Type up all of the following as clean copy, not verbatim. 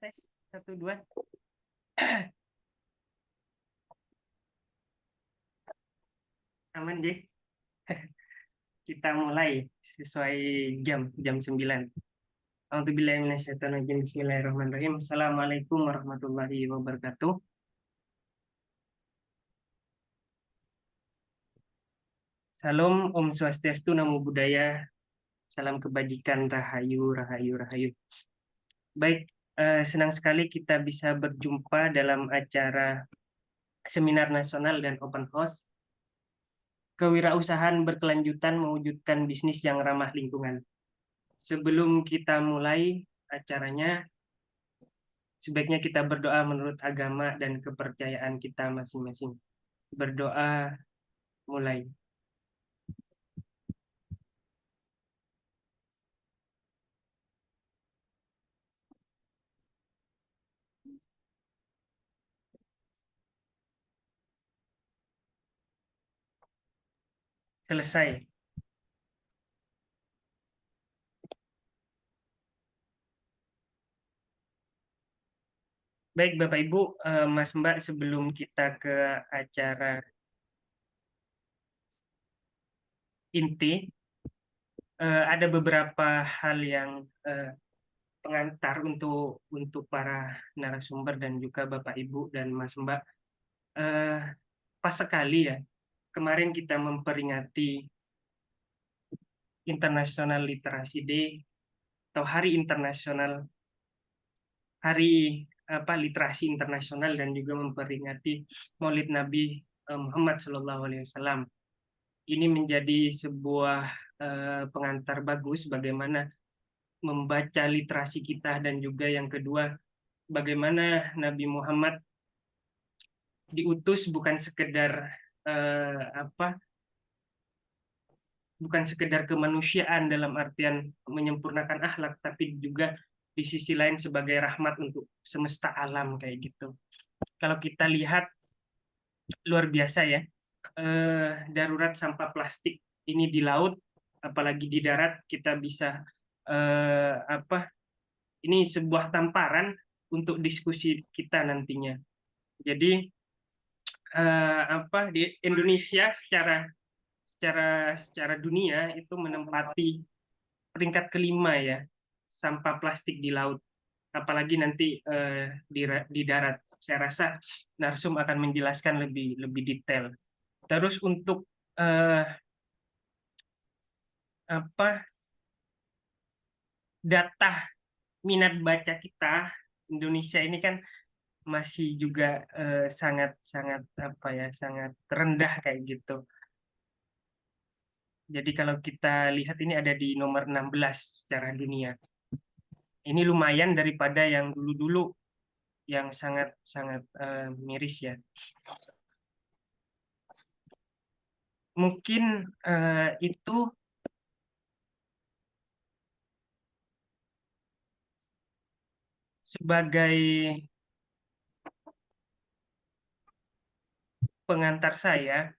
tes 1 2. Aman deh. Kita mulai sesuai jam 9. A'udzubillahi minasyaitonirrajim. Bismillahirrahmanirrahim. Assalamualaikum warahmatullahi wabarakatuh. Salam Om Swastiastu, Namo Buddhaya. Salam kebajikan, rahayu, rahayu, rahayu. Baik, senang sekali kita bisa berjumpa dalam acara seminar nasional dan open house kewirausahaan berkelanjutan mewujudkan bisnis yang ramah lingkungan. Sebelum kita mulai acaranya, sebaiknya kita berdoa menurut agama dan kepercayaan kita masing-masing. Berdoa mulai. Selesai. Baik Bapak Ibu, Mas Mbak, sebelum kita ke acara inti, ada beberapa hal yang pengantar untuk para narasumber dan juga Bapak Ibu dan Mas Mbak. Pas sekali ya, kemarin kita memperingati International Literacy Day atau Hari Internasional Literasi Internasional dan juga memperingati Maulid Nabi Muhammad SAW. Ini menjadi sebuah pengantar bagus bagaimana membaca literasi kita, dan juga yang kedua bagaimana Nabi Muhammad diutus bukan sekedar bukan sekedar kemanusiaan dalam artian menyempurnakan akhlak, tapi juga di sisi lain sebagai rahmat untuk semesta alam kayak gitu. Kalau kita lihat, luar biasa ya, darurat sampah plastik ini di laut, apalagi di darat kita bisa ini sebuah tamparan untuk diskusi kita nantinya. Jadi di Indonesia secara dunia itu menempati peringkat kelima ya, sampah plastik di laut. Apalagi nanti di darat. Saya rasa Narsum akan menjelaskan lebih detail. Terus untuk data minat baca kita, Indonesia ini kan masih juga sangat rendah kayak gitu. Jadi kalau kita lihat ini ada di nomor 16 secara dunia. Ini lumayan daripada yang dulu-dulu yang sangat miris ya. Mungkin itu sebagai pengantar saya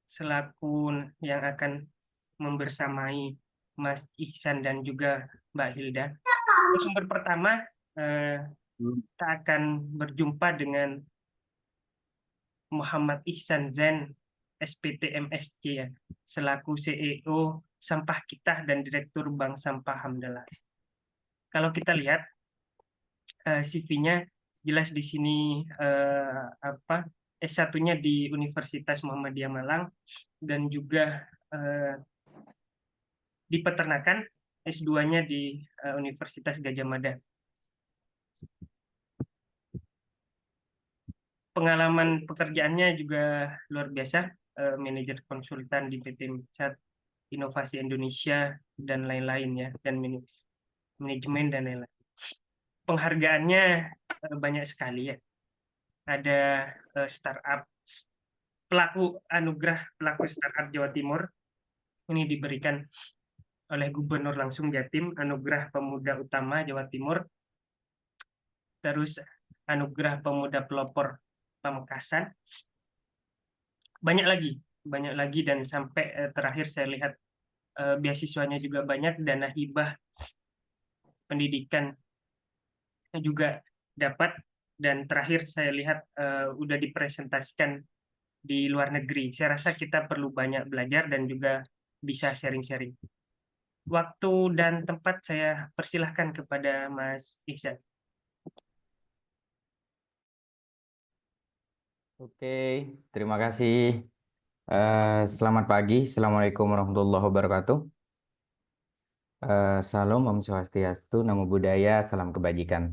selaku yang akan membersamai Mas Ihsan dan juga Mbak Hilda. Sumber pertama, kita akan berjumpa dengan Muhammad Ihsan Zain, SPT MSc ya, selaku CEO Sampah Kita dan Direktur Bank Sampah Hamdalah. Kalau kita lihat CV-nya jelas di sini S1-nya di Universitas Muhammadiyah Malang dan juga di peternakan, S2-nya di Universitas Gadjah Mada. Pengalaman pekerjaannya juga luar biasa, manajer konsultan di PT Micat, Inovasi Indonesia dan lain-lain ya, dan manajemen dan lain-lain. Penghargaannya banyak sekali ya. Ada startup anugerah pelaku startup Jawa Timur, ini diberikan oleh Gubernur langsung Jatim, anugerah pemuda utama Jawa Timur, terus anugerah pemuda pelopor Pamekasan, banyak lagi dan sampai terakhir saya lihat beasiswanya juga banyak, dana hibah pendidikan juga dapat, dan terakhir saya lihat udah dipresentasikan di luar negeri. Saya rasa kita perlu banyak belajar dan juga bisa sharing-sharing. Waktu dan tempat saya persilahkan kepada Mas Ihsan. Oke, terima kasih. Selamat pagi, Assalamualaikum warahmatullahi wabarakatuh. Salam, Om Swastiastu, Namo Buddhaya, salam kebajikan.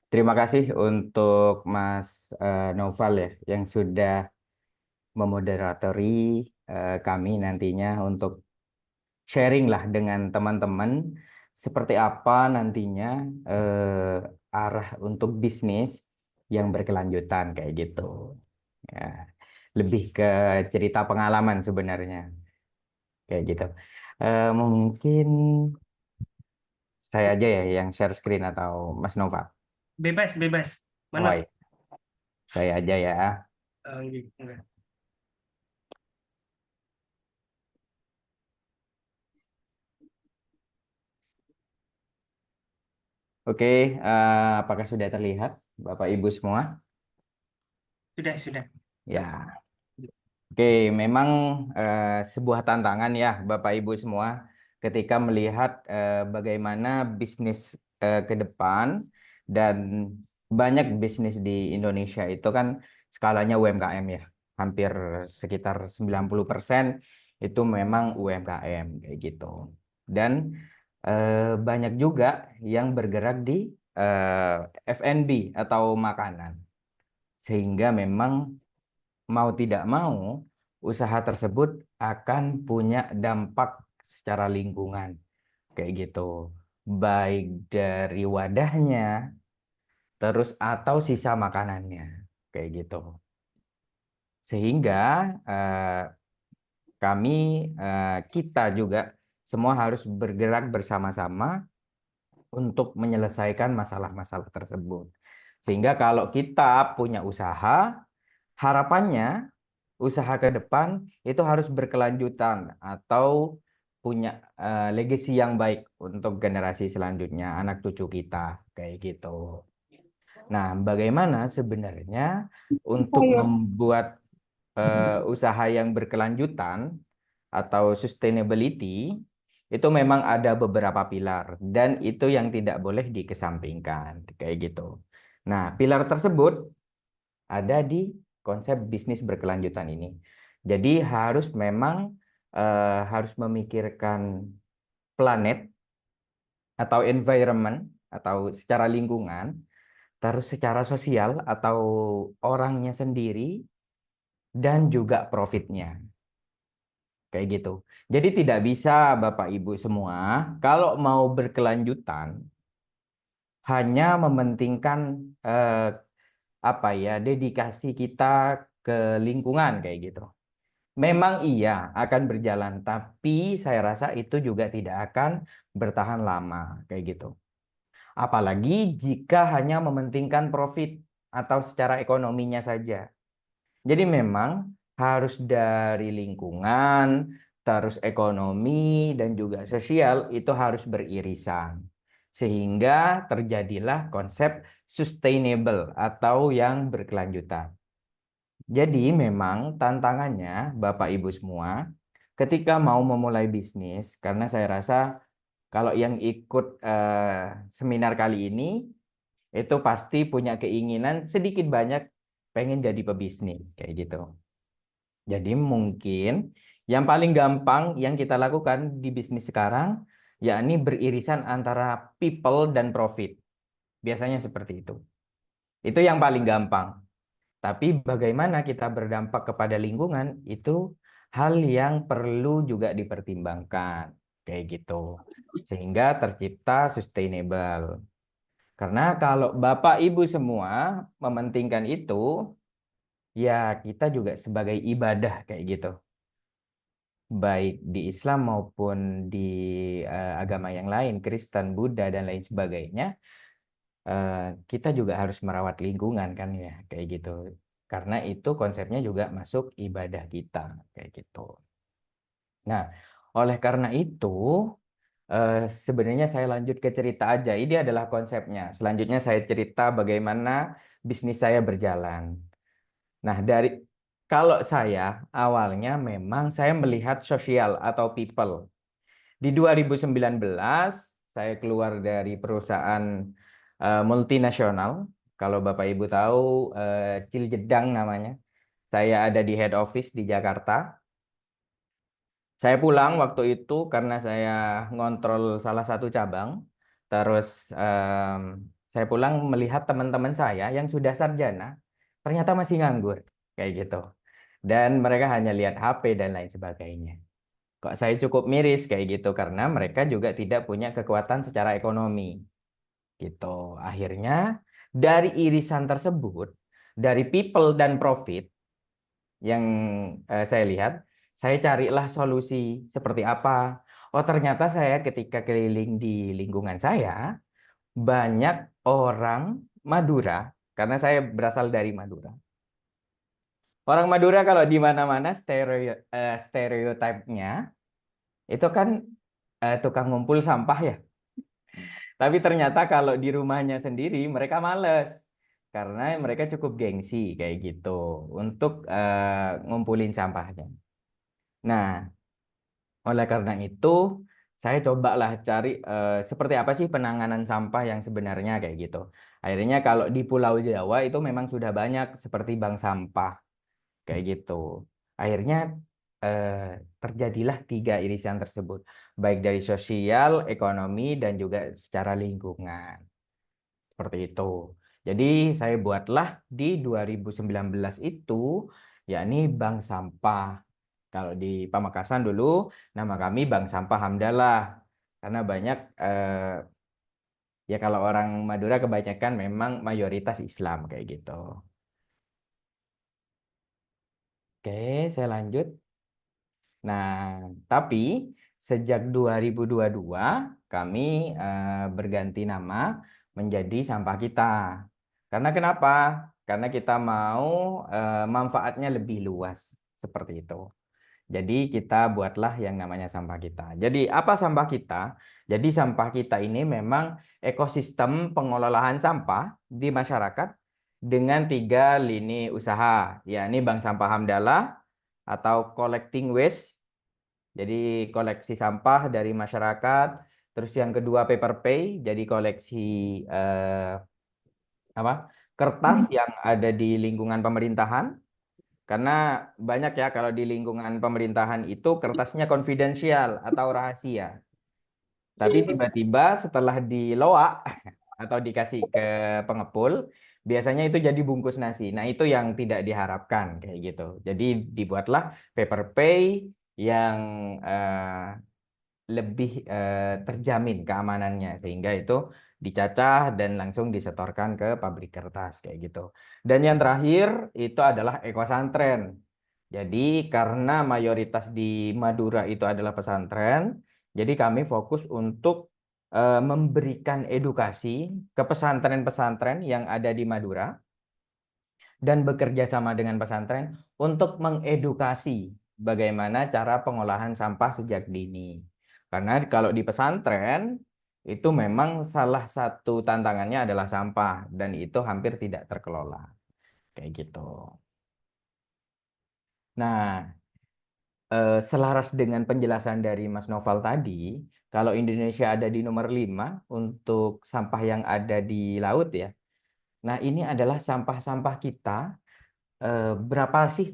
Terima kasih untuk Mas Noval ya, yang sudah memoderatori kami nantinya untuk sharing lah dengan teman-teman seperti apa nantinya arah untuk bisnis yang berkelanjutan kayak gitu. Ya, lebih ke cerita pengalaman sebenarnya kayak gitu. Mungkin saya aja ya yang share screen atau Mas Nova. Bebas, bebas. Oh, Mana? iya. Saya aja ya. Gitu. Enggak. Oke, apakah sudah terlihat Bapak Ibu semua? Sudah, sudah. Ya. Oke, memang sebuah tantangan ya Bapak Ibu semua ketika melihat bagaimana bisnis ke depan, dan banyak bisnis di Indonesia itu kan skalanya UMKM ya. Hampir sekitar 90% itu memang UMKM kayak gitu. Dan banyak juga yang bergerak di F&B atau makanan. Sehingga memang mau tidak mau, usaha tersebut akan punya dampak secara lingkungan, kayak gitu. Baik dari wadahnya, terus atau sisa makanannya, kayak gitu. Sehingga eh, kami, kita juga semua harus bergerak bersama-sama untuk menyelesaikan masalah-masalah tersebut. Sehingga kalau kita punya usaha, harapannya usaha ke depan itu harus berkelanjutan atau punya legacy yang baik untuk generasi selanjutnya, anak cucu kita, kayak gitu. Nah, bagaimana sebenarnya untuk membuat usaha yang berkelanjutan atau sustainability, itu memang ada beberapa pilar dan itu yang tidak boleh dikesampingkan, kayak gitu. Nah, pilar tersebut ada di konsep bisnis berkelanjutan ini. Jadi harus memang harus memikirkan planet atau environment atau secara lingkungan, terus secara sosial atau orangnya sendiri, dan juga profitnya. Kayak gitu. Jadi tidak bisa Bapak Ibu semua kalau mau berkelanjutan hanya mementingkan eh, apa ya, dedikasi kita ke lingkungan kayak gitu. Memang iya akan berjalan, tapi saya rasa itu juga tidak akan bertahan lama kayak gitu. Apalagi jika hanya mementingkan profit atau secara ekonominya saja. Jadi memang harus dari lingkungan, terus ekonomi dan juga sosial itu harus beririsan. Sehingga terjadilah konsep sustainable atau yang berkelanjutan. Jadi memang tantangannya Bapak Ibu semua ketika mau memulai bisnis, karena saya rasa kalau yang ikut seminar kali ini itu pasti punya keinginan sedikit banyak pengen jadi pebisnis kayak gitu. Jadi mungkin yang paling gampang yang kita lakukan di bisnis sekarang yakni beririsan antara people dan profit. Biasanya seperti itu. Itu yang paling gampang. Tapi bagaimana kita berdampak kepada lingkungan itu hal yang perlu juga dipertimbangkan, kayak gitu. Sehingga tercipta sustainable. Karena kalau Bapak Ibu semua mementingkan itu, ya kita juga sebagai ibadah kayak gitu. Baik di Islam maupun di agama yang lain, Kristen, Buddha dan lain sebagainya, eh, kita juga harus merawat lingkungan kan ya, kayak gitu. Karena itu konsepnya juga masuk ibadah kita, kayak gitu. Nah, oleh karena itu, Sebenarnya saya lanjut ke cerita aja. Ini adalah konsepnya. Selanjutnya saya cerita bagaimana bisnis saya berjalan. Nah, kalau saya awalnya memang saya melihat sosial atau people. Di 2019 saya keluar dari perusahaan multinasional. Kalau Bapak Ibu tahu Ciljedang namanya. Saya ada di head office di Jakarta. Saya pulang waktu itu karena saya ngontrol salah satu cabang. Terus em, saya pulang melihat teman-teman saya yang sudah sarjana ternyata masih nganggur kayak gitu. Dan mereka hanya lihat HP dan lain sebagainya. Kok saya cukup miris kayak gitu karena mereka juga tidak punya kekuatan secara ekonomi gitu. Akhirnya dari irisan tersebut, dari people dan profit yang saya lihat, saya carilah solusi seperti apa. Oh, ternyata saya ketika keliling di lingkungan saya, banyak orang Madura, karena saya berasal dari Madura. Orang Madura kalau di mana-mana stereotipnya itu kan tukang ngumpul sampah ya. Tapi ternyata kalau di rumahnya sendiri mereka males. Karena mereka cukup gengsi kayak gitu untuk ngumpulin sampahnya. Nah, oleh karena itu, saya cobalah cari seperti apa sih penanganan sampah yang sebenarnya kayak gitu. Akhirnya kalau di Pulau Jawa itu memang sudah banyak seperti bank sampah kayak gitu. Akhirnya eh, terjadilah tiga irisan tersebut, baik dari sosial, ekonomi, dan juga secara lingkungan. Seperti itu. Jadi saya buatlah di 2019 itu, yakni bank sampah. Kalau di Pamekasan dulu, nama kami Bank Sampah Hamdalah. Karena banyak, ya kalau orang Madura kebanyakan memang mayoritas Islam kayak gitu. Oke, saya lanjut. Nah, tapi sejak 2022 kami berganti nama menjadi Sampah Kita. Karena kenapa? Karena kita mau manfaatnya lebih luas seperti itu. Jadi kita buatlah yang namanya Sampah Kita. Jadi apa Sampah Kita? Jadi Sampah Kita ini memang ekosistem pengelolaan sampah di masyarakat dengan tiga lini usaha, yakni Bank Sampah Hamdalah atau collecting waste, jadi koleksi sampah dari masyarakat. Terus yang kedua paper pay, jadi koleksi eh, apa kertas yang ada di lingkungan pemerintahan. Karena banyak ya kalau di lingkungan pemerintahan itu kertasnya konfidensial atau rahasia. Tapi tiba-tiba setelah diloak atau dikasih ke pengepul, biasanya itu jadi bungkus nasi. Nah, itu yang tidak diharapkan kayak gitu. Jadi dibuatlah paper pay yang lebih terjamin keamanannya sehingga itu dicacah dan langsung disetorkan ke pabrik kertas kayak gitu. Dan yang terakhir itu adalah ekosantren. Jadi karena mayoritas di Madura itu adalah pesantren, jadi kami fokus untuk memberikan edukasi ke pesantren-pesantren yang ada di Madura dan bekerja sama dengan pesantren untuk mengedukasi bagaimana cara pengolahan sampah sejak dini. Karena kalau di pesantren itu memang salah satu tantangannya adalah sampah dan itu hampir tidak terkelola. Kayak gitu. Nah, selaras dengan penjelasan dari Mas Noval tadi, kalau Indonesia ada di nomor 5 untuk sampah yang ada di laut ya. Nah, ini adalah sampah-sampah kita berapa sih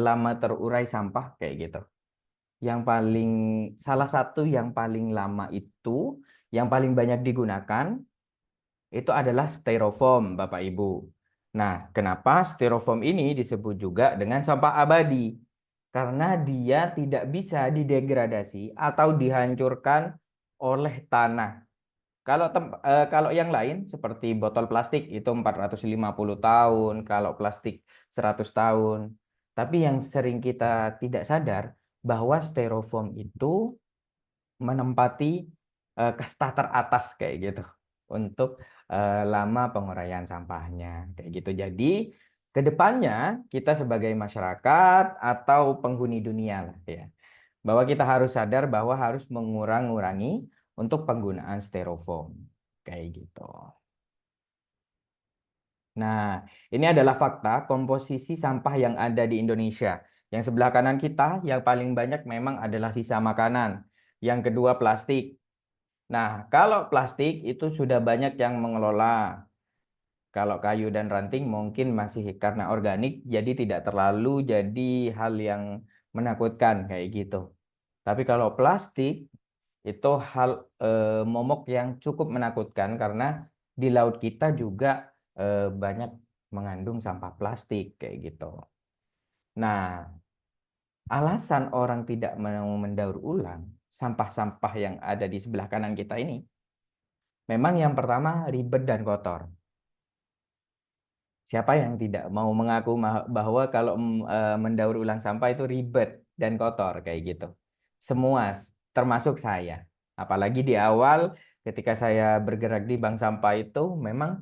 lama terurai sampah kayak gitu. Yang paling salah satu yang paling lama itu yang paling banyak digunakan itu adalah styrofoam, Bapak Ibu. Nah, kenapa styrofoam ini disebut juga dengan sampah abadi? Karena dia tidak bisa didegradasi atau dihancurkan oleh tanah. Kalau yang lain seperti botol plastik itu 450 tahun, kalau plastik 100 tahun. Tapi yang sering kita tidak sadar bahwa styrofoam itu menempati kasta teratas kayak gitu untuk lama penguraian sampahnya kayak gitu. Jadi kedepannya kita sebagai masyarakat atau penghuni dunia lah ya, bahwa kita harus sadar bahwa harus mengurangi untuk penggunaan styrofoam. Kayak gitu. Nah, ini adalah fakta komposisi sampah yang ada di Indonesia. Yang sebelah kanan kita, yang paling banyak memang adalah sisa makanan. Yang kedua, plastik. Nah, kalau plastik itu sudah banyak yang mengelola. Kalau kayu dan ranting mungkin masih karena organik, jadi tidak terlalu jadi hal yang menakutkan kayak gitu. Tapi kalau plastik itu hal momok yang cukup menakutkan karena di laut kita juga banyak mengandung sampah plastik kayak gitu. Nah, alasan orang tidak mau mendaur ulang sampah-sampah yang ada di sebelah kanan kita ini, memang yang pertama ribet dan kotor. Siapa yang tidak mau mengaku bahwa kalau mendaur ulang sampah itu ribet dan kotor kayak gitu. Semua, termasuk saya. Apalagi di awal ketika saya bergerak di bank sampah itu memang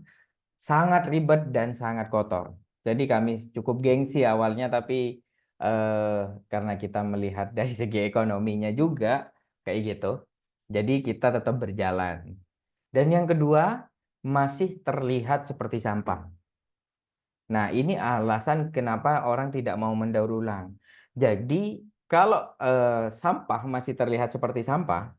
sangat ribet dan sangat kotor. Jadi kami cukup gengsi awalnya, tapi eh, karena kita melihat dari segi ekonominya juga kayak gitu. Jadi kita tetap berjalan. Dan yang kedua, masih terlihat seperti sampah. Nah, ini alasan kenapa orang tidak mau mendaur ulang. Jadi, kalau sampah masih terlihat seperti sampah,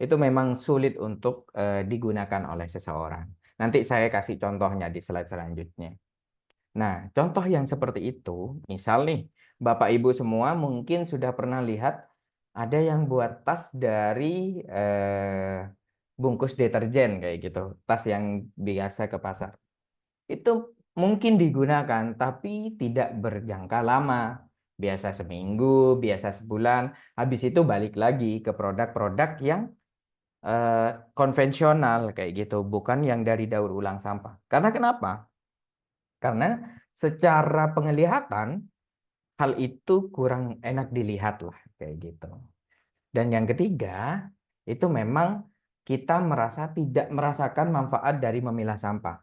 itu memang sulit untuk digunakan oleh seseorang. Nanti saya kasih contohnya di slide selanjutnya. Nah, contoh yang seperti itu, misal nih, Bapak Ibu semua mungkin sudah pernah lihat ada yang buat tas dari bungkus deterjen kayak gitu, tas yang biasa ke pasar. Itu mungkin digunakan, tapi tidak berjangka lama. Biasa seminggu, biasa sebulan. Habis itu balik lagi ke produk-produk yang eh, konvensional kayak gitu, bukan yang dari daur ulang sampah. Karena kenapa? Karena secara penglihatan hal itu kurang enak dilihat lah kayak gitu. Dan yang ketiga, itu memang kita merasa tidak merasakan manfaat dari memilah sampah,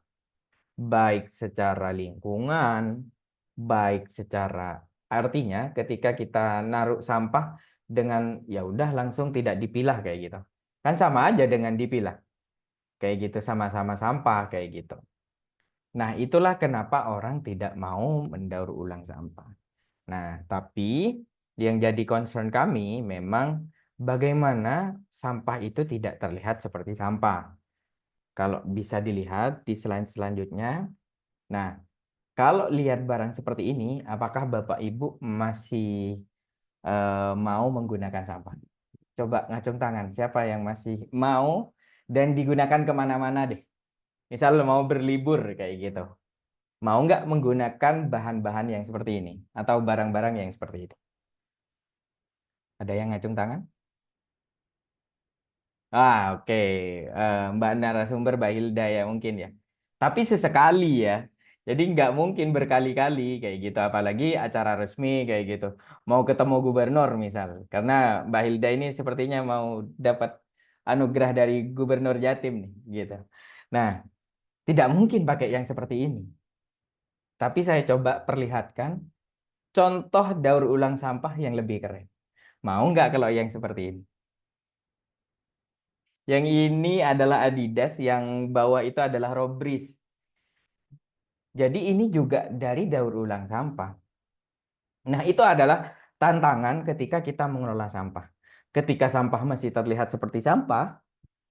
baik secara lingkungan, baik secara artinya ketika kita naruh sampah dengan ya udah langsung tidak dipilah kayak gitu. Kan sama aja dengan dipilah. Kayak gitu sama-sama sampah kayak gitu. Nah, itulah kenapa orang tidak mau mendaur ulang sampah. Nah, tapi yang jadi concern kami memang bagaimana sampah itu tidak terlihat seperti sampah. Kalau bisa dilihat di slide selanjutnya. Nah, kalau lihat barang seperti ini, apakah Bapak Ibu masih mau menggunakan sampah? Coba ngacung tangan, siapa yang masih mau dan digunakan kemana-mana deh. Misal mau berlibur kayak gitu. Mau nggak menggunakan bahan-bahan yang seperti ini? Atau barang-barang yang seperti itu? Ada yang ngacung tangan? Oke. Mbak narasumber Mbak Hilda ya mungkin ya. Tapi sesekali ya. Jadi nggak mungkin berkali-kali kayak gitu. Apalagi acara resmi kayak gitu. Mau ketemu gubernur misal. Karena Mbak Hilda ini sepertinya mau dapat anugerah dari Gubernur Jatim nih gitu. Nah, tidak mungkin pakai yang seperti ini. Tapi saya coba perlihatkan contoh daur ulang sampah yang lebih keren. Mau nggak kalau yang seperti ini? Yang ini adalah Adidas, yang bawah itu adalah Robris. Jadi ini juga dari daur ulang sampah. Nah, itu adalah tantangan ketika kita mengelola sampah. Ketika sampah masih terlihat seperti sampah,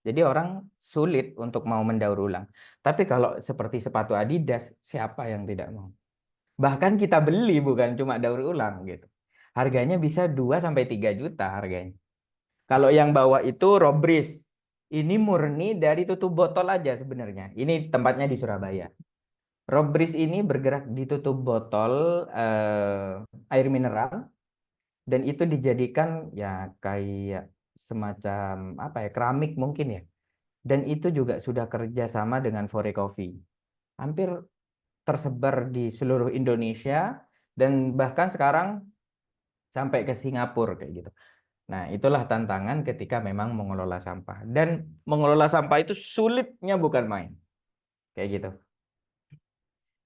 jadi orang sulit untuk mau mendaur ulang. Tapi kalau seperti sepatu Adidas, siapa yang tidak mau? Bahkan kita beli bukan cuma daur ulang gitu. Harganya bisa 2 sampai 3 juta harganya. Kalau yang bawah itu Robris. Ini murni dari tutup botol aja sebenarnya. Ini tempatnya di Surabaya. Robris ini bergerak di tutup botol air mineral dan itu dijadikan ya kayak semacam apa ya, keramik mungkin ya. Dan itu juga sudah kerja sama dengan Fore Coffee. Hampir tersebar di seluruh Indonesia dan bahkan sekarang sampai ke Singapura kayak gitu. Nah, itulah tantangan ketika memang mengelola sampah. Dan mengelola sampah itu sulitnya bukan main. Kayak gitu.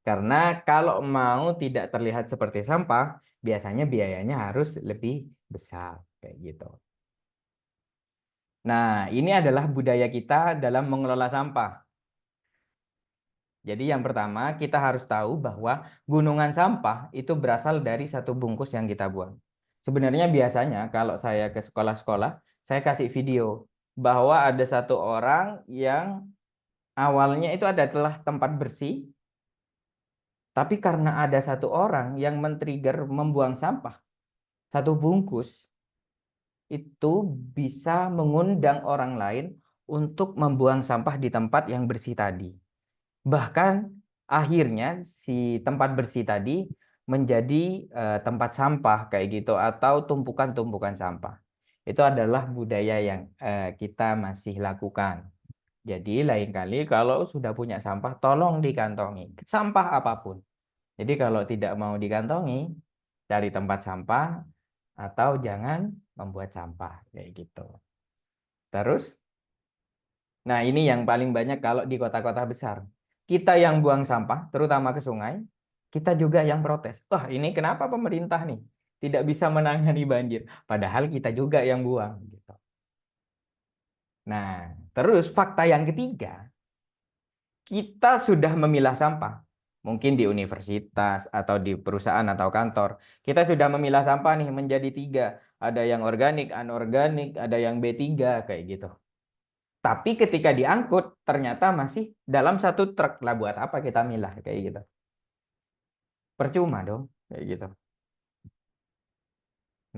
Karena kalau mau tidak terlihat seperti sampah, biasanya biayanya harus lebih besar. Kayak gitu. Nah, ini adalah budaya kita dalam mengelola sampah. Jadi yang pertama kita harus tahu bahwa gunungan sampah itu berasal dari satu bungkus yang kita buang. Sebenarnya biasanya kalau saya ke sekolah-sekolah, saya kasih video bahwa ada satu orang yang awalnya itu adalah tempat bersih, tapi karena ada satu orang yang men-trigger membuang sampah, satu bungkus, itu bisa mengundang orang lain untuk membuang sampah di tempat yang bersih tadi. Bahkan akhirnya si tempat bersih tadi menjadi tempat sampah kayak gitu atau tumpukan-tumpukan sampah. Itu adalah budaya yang kita masih lakukan. Jadi lain kali kalau sudah punya sampah tolong dikantongi. Sampah apapun. Jadi kalau tidak mau dikantongi, cari tempat sampah atau jangan membuat sampah kayak gitu. Terus, nah ini yang paling banyak kalau di kota-kota besar. Kita yang buang sampah, terutama ke sungai, kita juga yang protes. Wah, ini kenapa pemerintah nih tidak bisa menangani banjir? Padahal kita juga yang buang. Gitu. Nah, terus fakta yang ketiga, kita sudah memilah sampah. Mungkin di universitas atau di perusahaan atau kantor. Kita sudah memilah sampah nih menjadi tiga. Ada yang organik, anorganik, ada yang B3, kayak gitu. Tapi ketika diangkut, ternyata masih dalam satu truk. Lah buat apa kita milah, kayak gitu. Percuma dong, kayak gitu.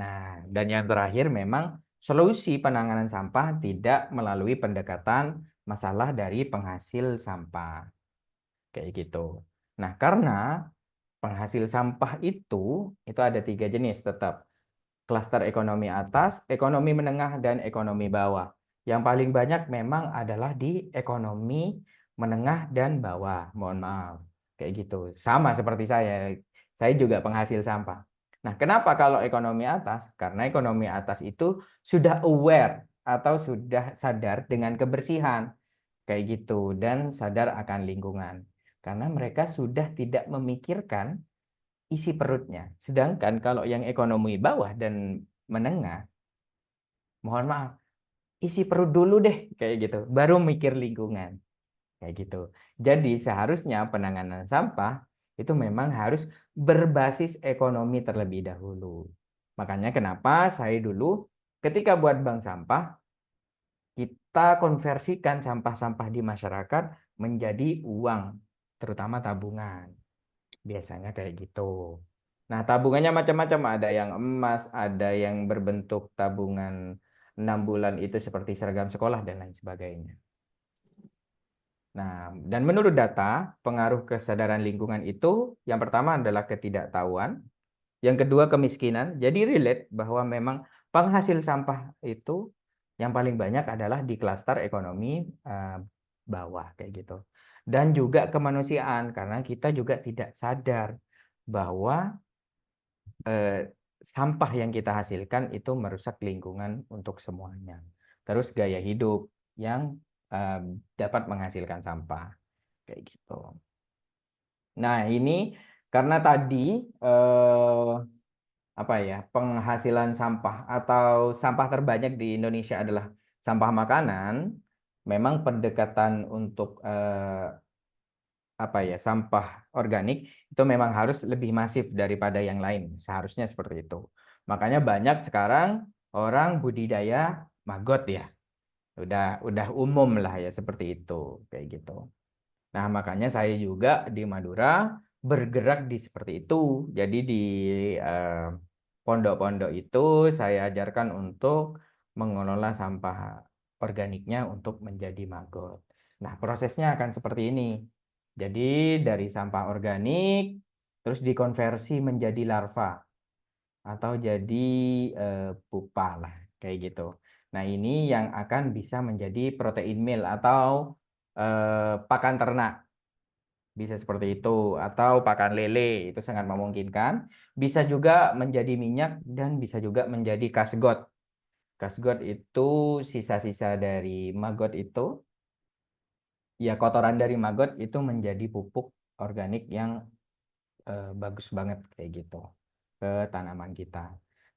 Nah, dan yang terakhir memang solusi penanganan sampah tidak melalui pendekatan masalah dari penghasil sampah. Kayak gitu. Nah, karena penghasil sampah itu ada tiga jenis tetap. Klaster ekonomi atas, ekonomi menengah, dan ekonomi bawah. Yang paling banyak memang adalah di ekonomi menengah dan bawah. Mohon maaf. Kayak gitu. Sama seperti saya. Saya juga penghasil sampah. Nah, kenapa kalau ekonomi atas? Karena ekonomi atas itu sudah aware atau sudah sadar dengan kebersihan. Kayak gitu. Dan sadar akan lingkungan. Karena mereka sudah tidak memikirkan isi perutnya. Sedangkan kalau yang ekonomi bawah dan menengah, mohon maaf, isi perut dulu deh, kayak gitu. Baru mikir lingkungan, kayak gitu. Jadi seharusnya penanganan sampah itu memang harus berbasis ekonomi terlebih dahulu. Makanya kenapa saya dulu ketika buat bank sampah, kita konversikan sampah-sampah di masyarakat menjadi uang, terutama tabungan. Biasanya kayak gitu. Nah, tabungannya macam-macam. Ada yang emas, ada yang berbentuk tabungan 6 bulan itu seperti seragam sekolah dan lain sebagainya. Nah, dan menurut data, pengaruh kesadaran lingkungan itu yang pertama adalah ketidaktahuan, yang kedua kemiskinan. Jadi relate bahwa memang penghasil sampah itu yang paling banyak adalah di klaster ekonomi bawah kayak gitu. Dan juga kemanusiaan karena kita juga tidak sadar bahwa sampah yang kita hasilkan itu merusak lingkungan untuk semuanya. Terus gaya hidup yang dapat menghasilkan sampah kayak gitu. Nah, ini karena tadi eh, apa ya, penghasilan sampah atau sampah terbanyak di Indonesia adalah sampah makanan, memang pendekatan untuk apa ya, sampah organik itu memang harus lebih masif daripada yang lain. Seharusnya seperti itu. Makanya banyak sekarang orang budidaya maggot ya. Udah umum lah ya seperti itu, kayak gitu. Nah, makanya saya juga di Madura bergerak di seperti itu. Jadi di eh, pondok-pondok itu saya ajarkan untuk mengelola sampah organiknya untuk menjadi maggot. Nah, prosesnya akan seperti ini. Jadi dari sampah organik terus dikonversi menjadi larva atau jadi pupa lah kayak gitu. Nah, ini yang akan bisa menjadi protein meal atau pakan ternak. Bisa seperti itu atau pakan lele itu sangat memungkinkan. Bisa juga menjadi minyak dan bisa juga menjadi kasgot. Kasgot itu sisa-sisa dari maggot itu, ya kotoran dari maggot itu menjadi pupuk organik yang bagus banget kayak gitu ke tanaman kita.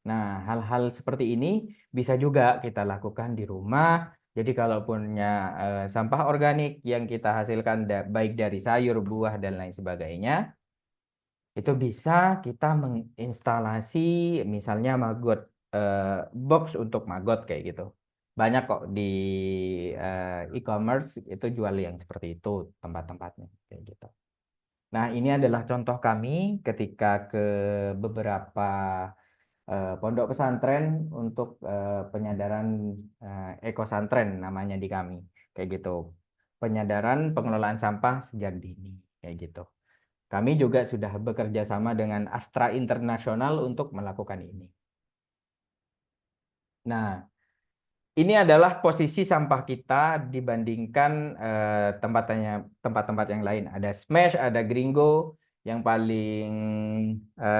Nah, hal-hal seperti ini bisa juga kita lakukan di rumah. Jadi kalau punya sampah organik yang kita hasilkan baik dari sayur, buah, dan lain sebagainya, itu bisa kita menginstalasi misalnya maggot box untuk maggot kayak gitu. Banyak kok di e-commerce itu jual yang seperti itu tempat-tempatnya kayak gitu. Nah, ini adalah contoh kami ketika ke beberapa pondok pesantren untuk penyadaran ekosantren namanya di kami kayak gitu. Penyadaran pengelolaan sampah sejak dini kayak gitu. Kami juga sudah bekerja sama dengan Astra Internasional untuk melakukan ini. Nah, ini adalah posisi sampah kita dibandingkan tempat-tempat yang lain. Ada Smash, ada Gringo, yang paling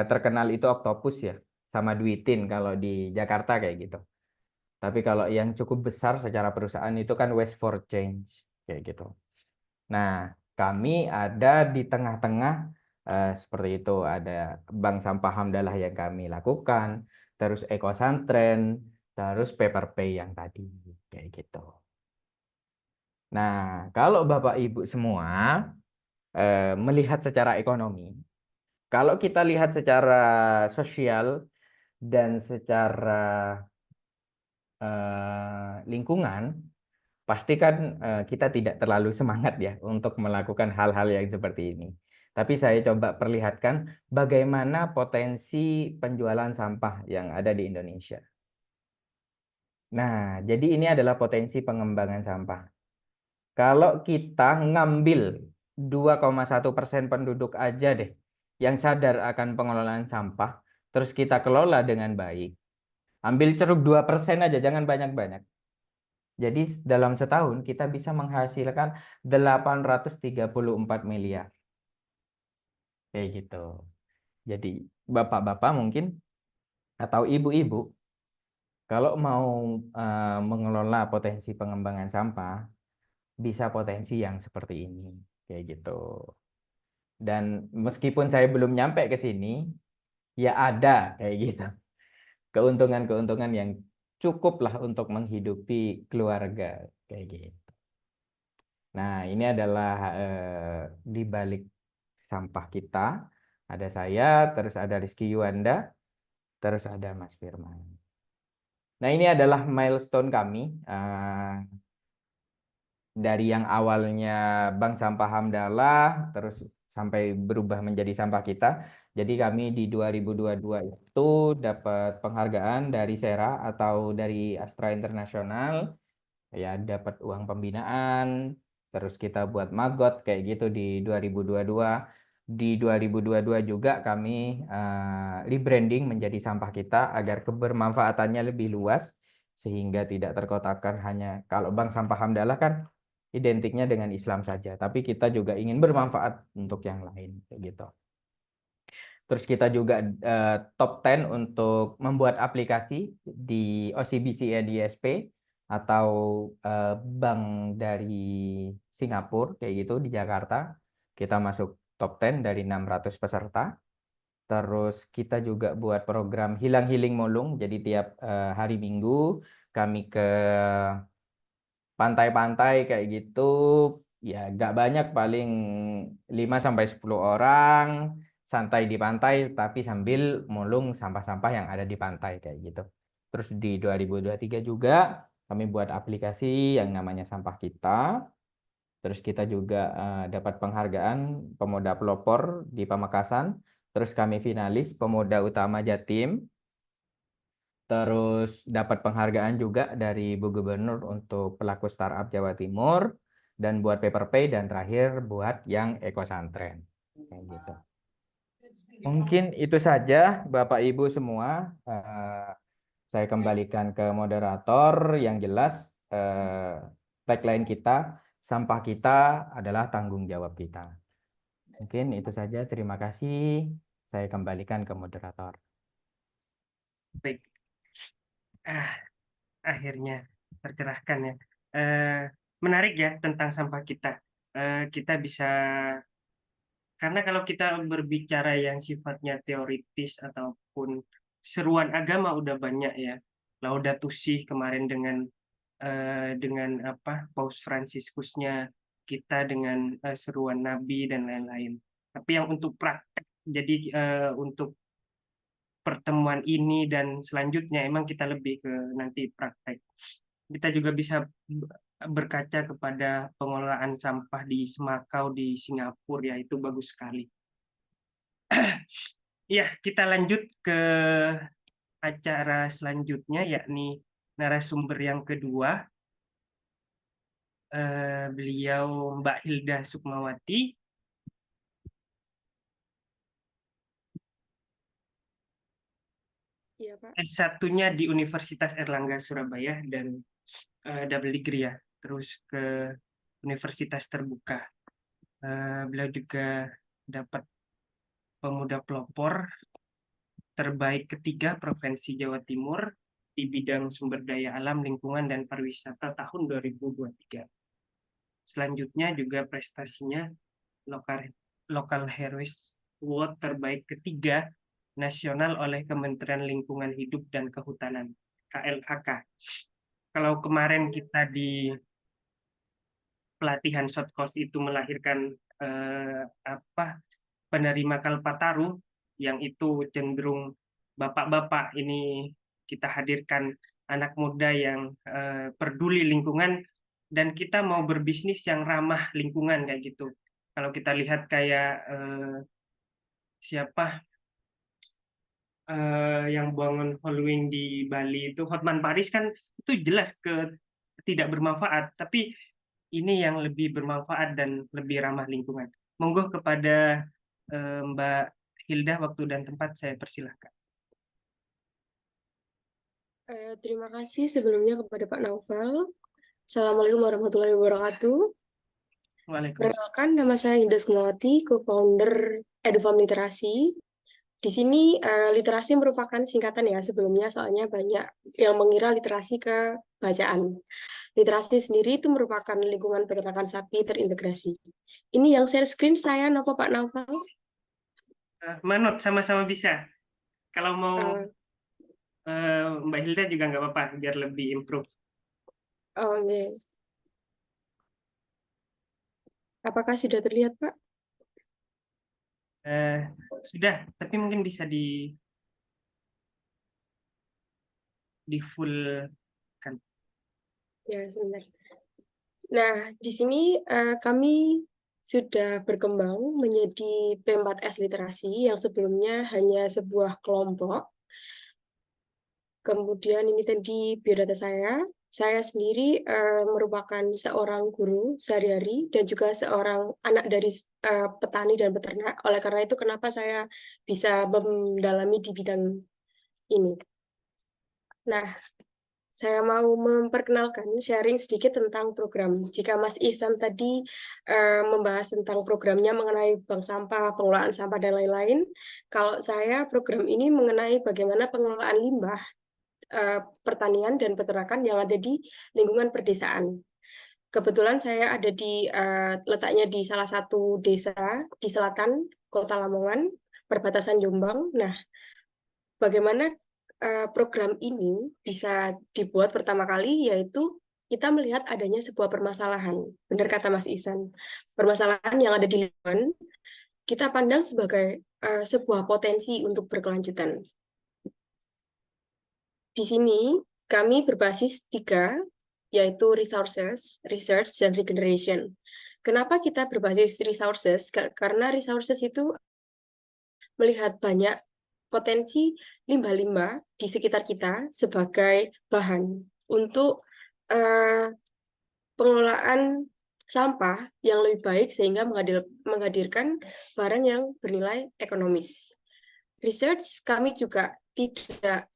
terkenal itu Octopus ya, sama Duitin kalau di Jakarta kayak gitu. Tapi kalau yang cukup besar secara perusahaan itu kan Waste for Change kayak gitu. Nah, kami ada di tengah-tengah seperti itu. Ada Bank Sampah Hamdalah yang kami lakukan, terus Ekosantren, terus Paper Pay yang tadi kayak gitu. Nah, kalau Bapak Ibu semua melihat secara ekonomi, kalau kita lihat secara sosial dan secara lingkungan, pasti kan kita tidak terlalu semangat ya untuk melakukan hal-hal yang seperti ini. Tapi saya coba perlihatkan bagaimana potensi penjualan sampah yang ada di Indonesia. Nah, jadi ini adalah potensi pengembangan sampah. Kalau kita ngambil 2,1% penduduk aja deh yang sadar akan pengelolaan sampah, terus kita kelola dengan baik. Ambil ceruk 2% aja, jangan banyak-banyak. Jadi dalam setahun kita bisa menghasilkan 834 miliar. Kayak gitu. Jadi bapak-bapak mungkin atau ibu-ibu kalau mau mengelola potensi pengembangan sampah, bisa potensi yang seperti ini. Kayak gitu. Dan meskipun saya belum nyampe ke sini, ya ada kayak gitu. Keuntungan-keuntungan yang cukup lah untuk menghidupi keluarga kayak gitu. Nah, ini adalah di balik sampah kita. Ada saya, terus ada Rizky Yuanda, terus ada Mas Firman. Nah, ini adalah milestone kami. Dari yang awalnya Bank Sampah Hamdalah, terus sampai berubah menjadi sampah kita. Jadi kami di 2022 itu dapat penghargaan dari SERA atau dari Astra Internasional, ya dapat uang pembinaan, terus kita buat magot kayak gitu di 2022. Di 2022 juga kami rebranding menjadi sampah kita agar kebermanfaatannya lebih luas sehingga tidak terkotakkan hanya kalau Bank Sampah Hamdalah kan identiknya dengan Islam saja, tapi kita juga ingin bermanfaat untuk yang lain kayak gitu. Terus kita juga top 10 untuk membuat aplikasi di OCBC EDSP atau bank dari Singapura kayak gitu di Jakarta. Kita masuk top 10 dari 600 peserta. Terus kita juga buat program Hilang Healing Mulung. Jadi tiap hari Minggu kami ke pantai-pantai kayak gitu. Ya nggak banyak, paling 5 sampai 10 orang santai di pantai tapi sambil mulung sampah-sampah yang ada di pantai kayak gitu. Terus di 2023 juga kami buat aplikasi yang namanya Sampah Kita. Terus kita juga dapat penghargaan Pemuda Pelopor di Pamekasan. Terus kami finalis Pemuda Utama Jatim. Terus dapat penghargaan juga dari Bu Gubernur untuk pelaku startup Jawa Timur dan buat Paper Pay dan terakhir buat yang ekosantren. Kayak gitu. Mungkin itu saja Bapak Ibu semua. Saya kembalikan ke moderator yang jelas tagline kita, sampah kita adalah tanggung jawab kita. Mungkin itu saja. Terima kasih. Saya kembalikan ke moderator. Baik. Akhirnya tercerahkan ya. Eh, Menarik ya tentang sampah kita. Kita bisa, karena kalau kita berbicara yang sifatnya teoritis ataupun seruan agama udah banyak ya. Laudato Si kemarin dengan apa Paus Fransiskusnya, kita dengan seruan Nabi dan lain-lain. Tapi yang untuk praktek, jadi untuk pertemuan ini dan selanjutnya emang kita lebih ke nanti praktek. Kita juga bisa berkaca kepada pengelolaan sampah di Semakau di Singapura, ya itu bagus sekali. Ya, kita lanjut ke acara selanjutnya, yakni narasumber yang kedua. Beliau Mbak Hilda Sukmawati. Iya, Pak. S1-nya di Universitas Erlangga Surabaya dan double degree ya, terus ke Universitas Terbuka. Beliau juga dapat pemuda pelopor terbaik ketiga Provinsi Jawa Timur di bidang sumber daya alam, lingkungan, dan pariwisata tahun 2023. Selanjutnya juga prestasinya Local Heroes Award terbaik ketiga nasional oleh Kementerian Lingkungan Hidup dan Kehutanan, KLHK. Kalau kemarin kita di pelatihan short course itu melahirkan penerima Kalpataru yang itu cenderung bapak-bapak, ini kita hadirkan anak muda yang peduli lingkungan dan kita mau berbisnis yang ramah lingkungan kayak gitu. Kalau kita lihat kayak siapa yang bangun Halloween di Bali itu Hotman Paris kan, itu jelas tidak bermanfaat, tapi ini yang lebih bermanfaat dan lebih ramah lingkungan. Monggo kepada Mbak Hilda, waktu dan tempat saya persilahkan. Terima kasih sebelumnya kepada Pak Naufal. Assalamualaikum warahmatullahi wabarakatuh. Waalaikumsalam. Perkenalkan, nama saya Hilda Sukmawati, co-founder EduFarm Literasi. Di sini literasi merupakan singkatan ya sebelumnya, soalnya banyak yang mengira literasi ke bacaan. Literasi sendiri itu merupakan lingkungan peternakan sapi terintegrasi. Ini yang share screen saya, Nopo Pak Naufal. Manut, sama-sama bisa. Kalau mau Mbak Hilda juga nggak apa-apa, biar lebih improve. Oh, okay. Apakah sudah terlihat, Pak? Sudah, tapi mungkin bisa di full kan. Ya, sebentar. Nah, di sini kami sudah berkembang menjadi P4S Literasi yang sebelumnya hanya sebuah kelompok. Kemudian ini tadi biodata saya sendiri merupakan seorang guru sehari-hari dan juga seorang anak dari petani dan peternak. Oleh karena itu kenapa saya bisa mendalami di bidang ini. Nah, saya mau memperkenalkan, sharing sedikit tentang program. Jika Mas Ihsan tadi membahas tentang programnya mengenai bank sampah, pengelolaan sampah, dan lain-lain, kalau saya program ini mengenai bagaimana pengelolaan limbah pertanian dan peternakan yang ada di lingkungan perdesaan. Kebetulan saya ada letaknya di salah satu desa di selatan Kota Lamongan, perbatasan Jombang. Nah, bagaimana program ini bisa dibuat pertama kali, yaitu kita melihat adanya sebuah permasalahan. Benar kata Mas Ihsan, permasalahan yang ada di lingkungan kita pandang sebagai sebuah potensi untuk berkelanjutan. Di sini kami berbasis 3, yaitu resources, research, dan regeneration. Kenapa kita berbasis resources? Karena resources itu melihat banyak potensi limbah-limbah di sekitar kita sebagai bahan untuk pengelolaan sampah yang lebih baik sehingga menghadirkan barang yang bernilai ekonomis. Research kami juga tidak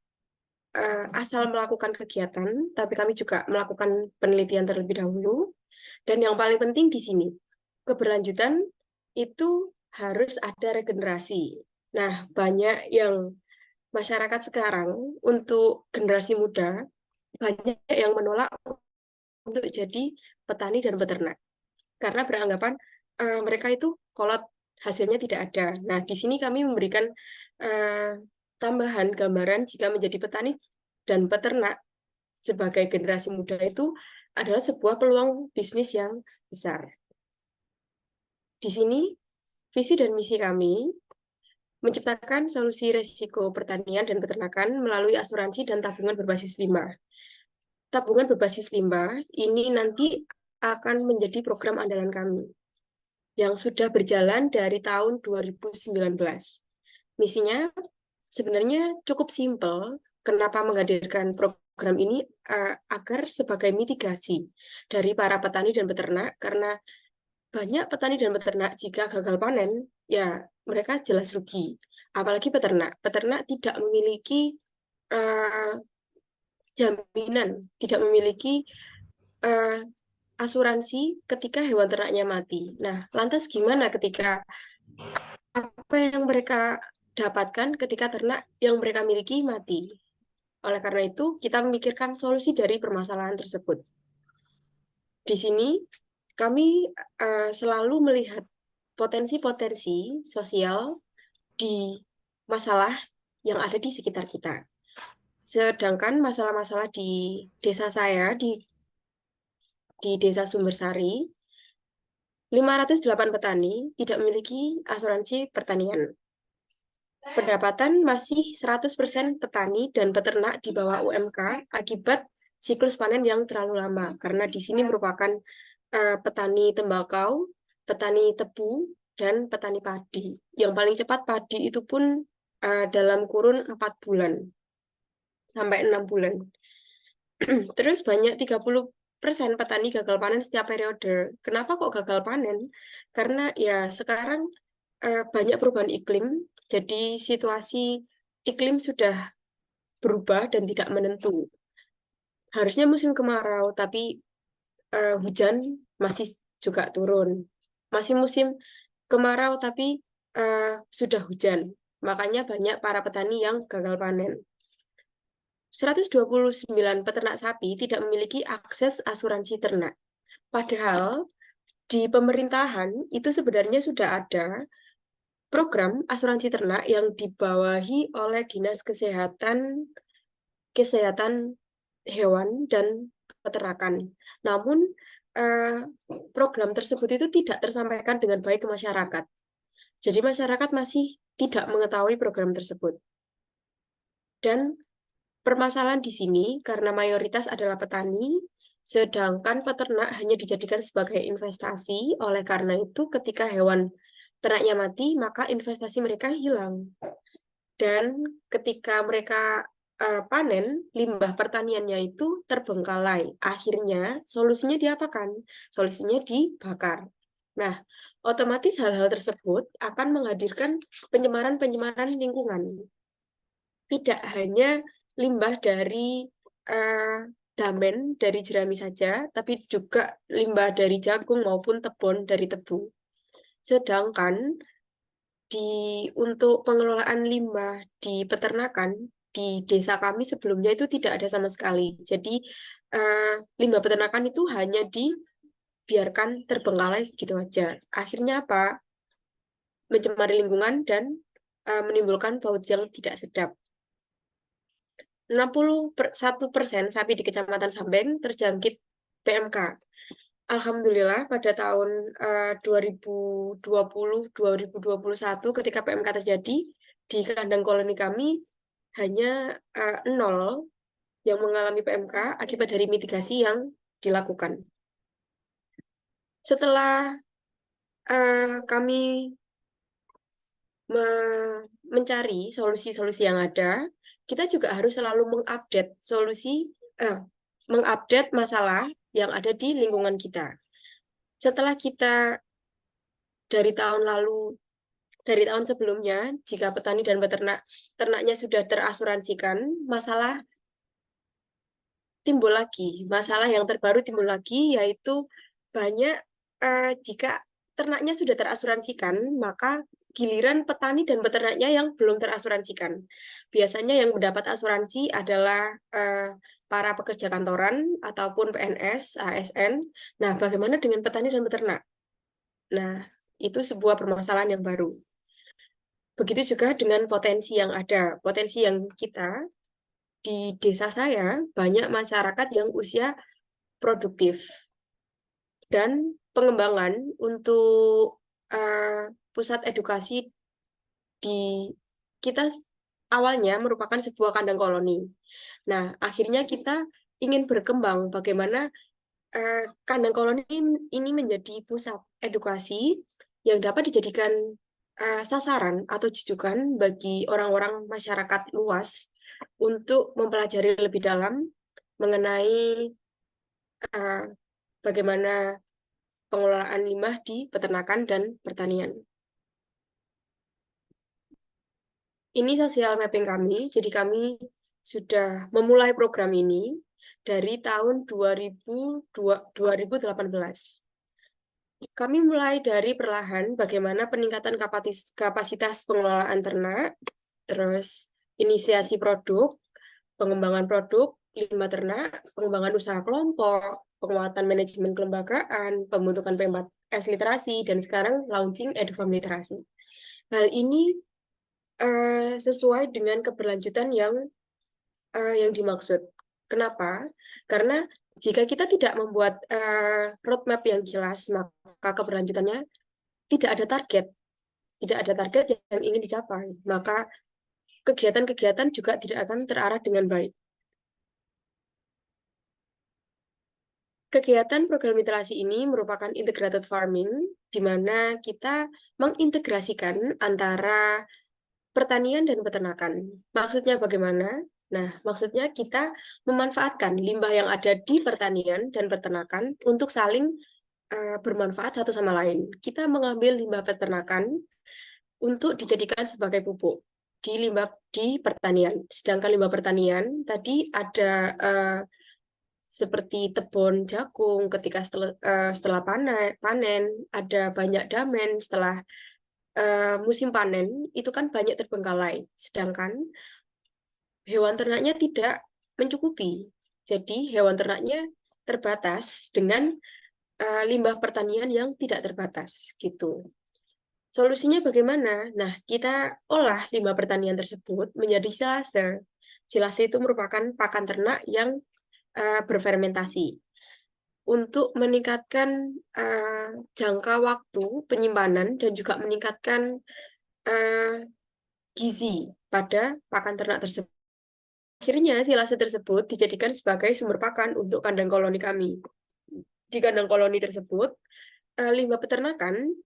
asal melakukan kegiatan, tapi kami juga melakukan penelitian terlebih dahulu. Dan yang paling penting di sini, keberlanjutan itu harus ada regenerasi. Nah, banyak yang masyarakat sekarang untuk generasi muda, banyak yang menolak untuk jadi petani dan peternak. Karena beranggapan mereka itu kolot, hasilnya tidak ada. Nah, di sini kami memberikan tambahan gambaran jika menjadi petani dan peternak sebagai generasi muda itu adalah sebuah peluang bisnis yang besar. Di sini, visi dan misi kami menciptakan solusi resiko pertanian dan peternakan melalui asuransi dan tabungan berbasis limbah. Tabungan berbasis limbah ini nanti akan menjadi program andalan kami yang sudah berjalan dari tahun 2019. Misinya sebenarnya cukup simpel. Kenapa menghadirkan program ini? Agar sebagai mitigasi dari para petani dan peternak, karena banyak petani dan peternak jika gagal panen, ya mereka jelas rugi. Apalagi peternak. Peternak tidak memiliki jaminan, tidak memiliki asuransi ketika hewan ternaknya mati. Nah, lantas gimana ketika apa yang mereka dapatkan ketika ternak yang mereka miliki mati? Oleh karena itu, kita memikirkan solusi dari permasalahan tersebut. Di sini, kami selalu melihat potensi-potensi sosial di masalah yang ada di sekitar kita. Sedangkan masalah-masalah di desa saya, di Desa Sumbersari, 508 petani tidak memiliki asuransi pertanian. Pendapatan masih 100% petani dan peternak di bawah UMK akibat siklus panen yang terlalu lama. Karena di sini merupakan petani tembakau, petani tebu, dan petani padi. Yang paling cepat padi itu pun dalam kurun 4 bulan sampai 6 bulan. Terus banyak 30% petani gagal panen setiap periode. Kenapa kok gagal panen? Karena ya sekarang banyak perubahan iklim, jadi situasi iklim sudah berubah dan tidak menentu. Harusnya musim kemarau, tapi hujan masih juga turun. Masih musim kemarau, tapi sudah hujan. Makanya banyak para petani yang gagal panen. 129 peternak sapi tidak memiliki akses asuransi ternak. Padahal di pemerintahan itu sebenarnya sudah ada program asuransi ternak yang dibawahi oleh Dinas Kesehatan Hewan dan Peternakan. Namun program tersebut itu tidak tersampaikan dengan baik ke masyarakat. Jadi masyarakat masih tidak mengetahui program tersebut. Dan permasalahan di sini karena mayoritas adalah petani, sedangkan peternak hanya dijadikan sebagai investasi. Oleh karena itu, ketika hewan ternaknya mati, maka investasi mereka hilang. Dan ketika mereka panen, limbah pertaniannya itu terbengkalai. Akhirnya, solusinya diapakan? Solusinya dibakar. Nah, otomatis hal-hal tersebut akan menghadirkan pencemaran-pencemaran lingkungan. Tidak hanya limbah dari damen, dari jerami saja, tapi juga limbah dari jagung maupun tebon dari tebu. Sedangkan untuk pengelolaan limbah di peternakan, di desa kami sebelumnya itu tidak ada sama sekali. Jadi limbah peternakan itu hanya dibiarkan terbengkalai gitu aja. Akhirnya apa? Mencemari lingkungan dan menimbulkan bau yang tidak sedap. 61% sapi di Kecamatan Sambeng terjangkit PMK. Alhamdulillah pada tahun 2020-2021 ketika PMK terjadi di kandang koloni kami hanya 0 yang mengalami PMK akibat dari mitigasi yang dilakukan. Setelah kami mencari solusi-solusi yang ada, kita juga harus selalu mengupdate masalah yang ada di lingkungan kita. Setelah kita dari tahun sebelumnya, jika petani dan ternaknya sudah terasuransikan, masalah timbul lagi. Masalah yang terbaru timbul lagi, yaitu banyak jika ternaknya sudah terasuransikan, maka giliran petani dan peternaknya yang belum terasuransikan. Biasanya yang mendapat asuransi adalah para pekerja kantoran ataupun PNS, ASN. Nah, bagaimana dengan petani dan peternak? Nah, itu sebuah permasalahan yang baru. Begitu juga dengan potensi yang ada. Potensi yang kita di desa saya banyak masyarakat yang usia produktif. Dan pengembangan untuk pusat edukasi di kita awalnya merupakan sebuah kandang koloni. Nah, akhirnya kita ingin berkembang bagaimana kandang koloni ini menjadi pusat edukasi yang dapat dijadikan sasaran atau jujukan bagi orang-orang masyarakat luas untuk mempelajari lebih dalam mengenai bagaimana pengelolaan limbah di peternakan dan pertanian. Ini sosial mapping kami, jadi kami sudah memulai program ini dari tahun 2018. Kami mulai dari perlahan bagaimana peningkatan kapasitas pengelolaan ternak, terus inisiasi produk, pengembangan produk, limbah ternak, pengembangan usaha kelompok, penguatan manajemen kelembagaan, pembentukan P4S literasi, dan sekarang launching EduFarm literasi. Hal ini sesuai dengan keberlanjutan yang dimaksud. Kenapa? Karena jika kita tidak membuat roadmap yang jelas, maka keberlanjutannya tidak ada target yang ingin dicapai. Maka kegiatan-kegiatan juga tidak akan terarah dengan baik. Kegiatan program literasi ini merupakan integrated farming, di mana kita mengintegrasikan antara pertanian dan peternakan. Maksudnya bagaimana? Nah, maksudnya kita memanfaatkan limbah yang ada di pertanian dan peternakan untuk saling bermanfaat satu sama lain. Kita mengambil limbah peternakan untuk dijadikan sebagai pupuk di pertanian. Sedangkan limbah pertanian tadi ada seperti tebon jagung ketika setelah panen, ada banyak damen setelah musim panen, itu kan banyak terbengkalai. Sedangkan hewan ternaknya tidak mencukupi. Jadi hewan ternaknya terbatas dengan limbah pertanian yang tidak terbatas gitu. Solusinya bagaimana? Nah, kita olah limbah pertanian tersebut menjadi silase. Silase itu merupakan pakan ternak yang berfermentasi untuk meningkatkan jangka waktu penyimpanan dan juga meningkatkan gizi pada pakan ternak tersebut. Akhirnya silase tersebut dijadikan sebagai sumber pakan untuk kandang koloni kami. Di kandang koloni tersebut, limbah peternakan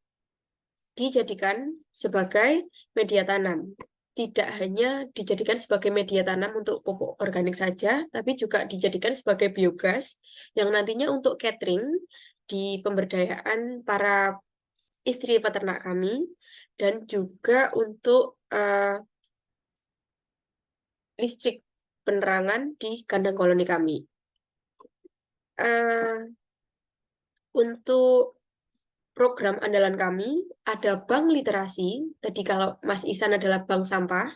dijadikan sebagai media tanam. Tidak hanya dijadikan sebagai media tanam untuk pupuk organik saja, tapi juga dijadikan sebagai biogas yang nantinya untuk catering di pemberdayaan para istri peternak kami, dan juga untuk listrik penerangan di kandang koloni kami. Untuk program andalan kami ada bank literasi. Tadi kalau Mas Isan adalah bank sampah,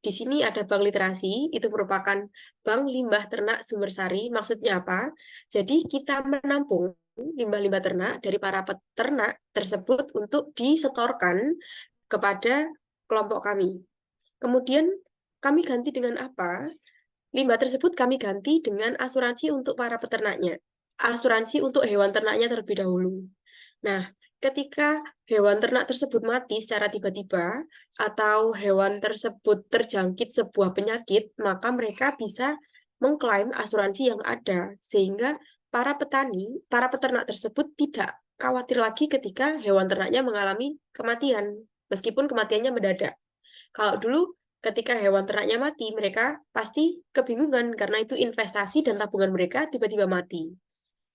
di sini ada bank literasi. Itu merupakan bank limbah ternak sumber sari. Maksudnya apa? Jadi kita menampung limbah-limbah ternak dari para peternak tersebut untuk disetorkan kepada kelompok kami. Kemudian kami ganti dengan apa? Limbah tersebut kami ganti dengan asuransi untuk para peternaknya. Asuransi untuk hewan ternaknya terlebih dahulu. Nah, ketika hewan ternak tersebut mati secara tiba-tiba atau hewan tersebut terjangkit sebuah penyakit, maka mereka bisa mengklaim asuransi yang ada, sehingga para petani, para peternak tersebut tidak khawatir lagi ketika hewan ternaknya mengalami kematian, meskipun kematiannya mendadak. Kalau dulu ketika hewan ternaknya mati, mereka pasti kebingungan karena itu investasi dan tabungan mereka tiba-tiba mati.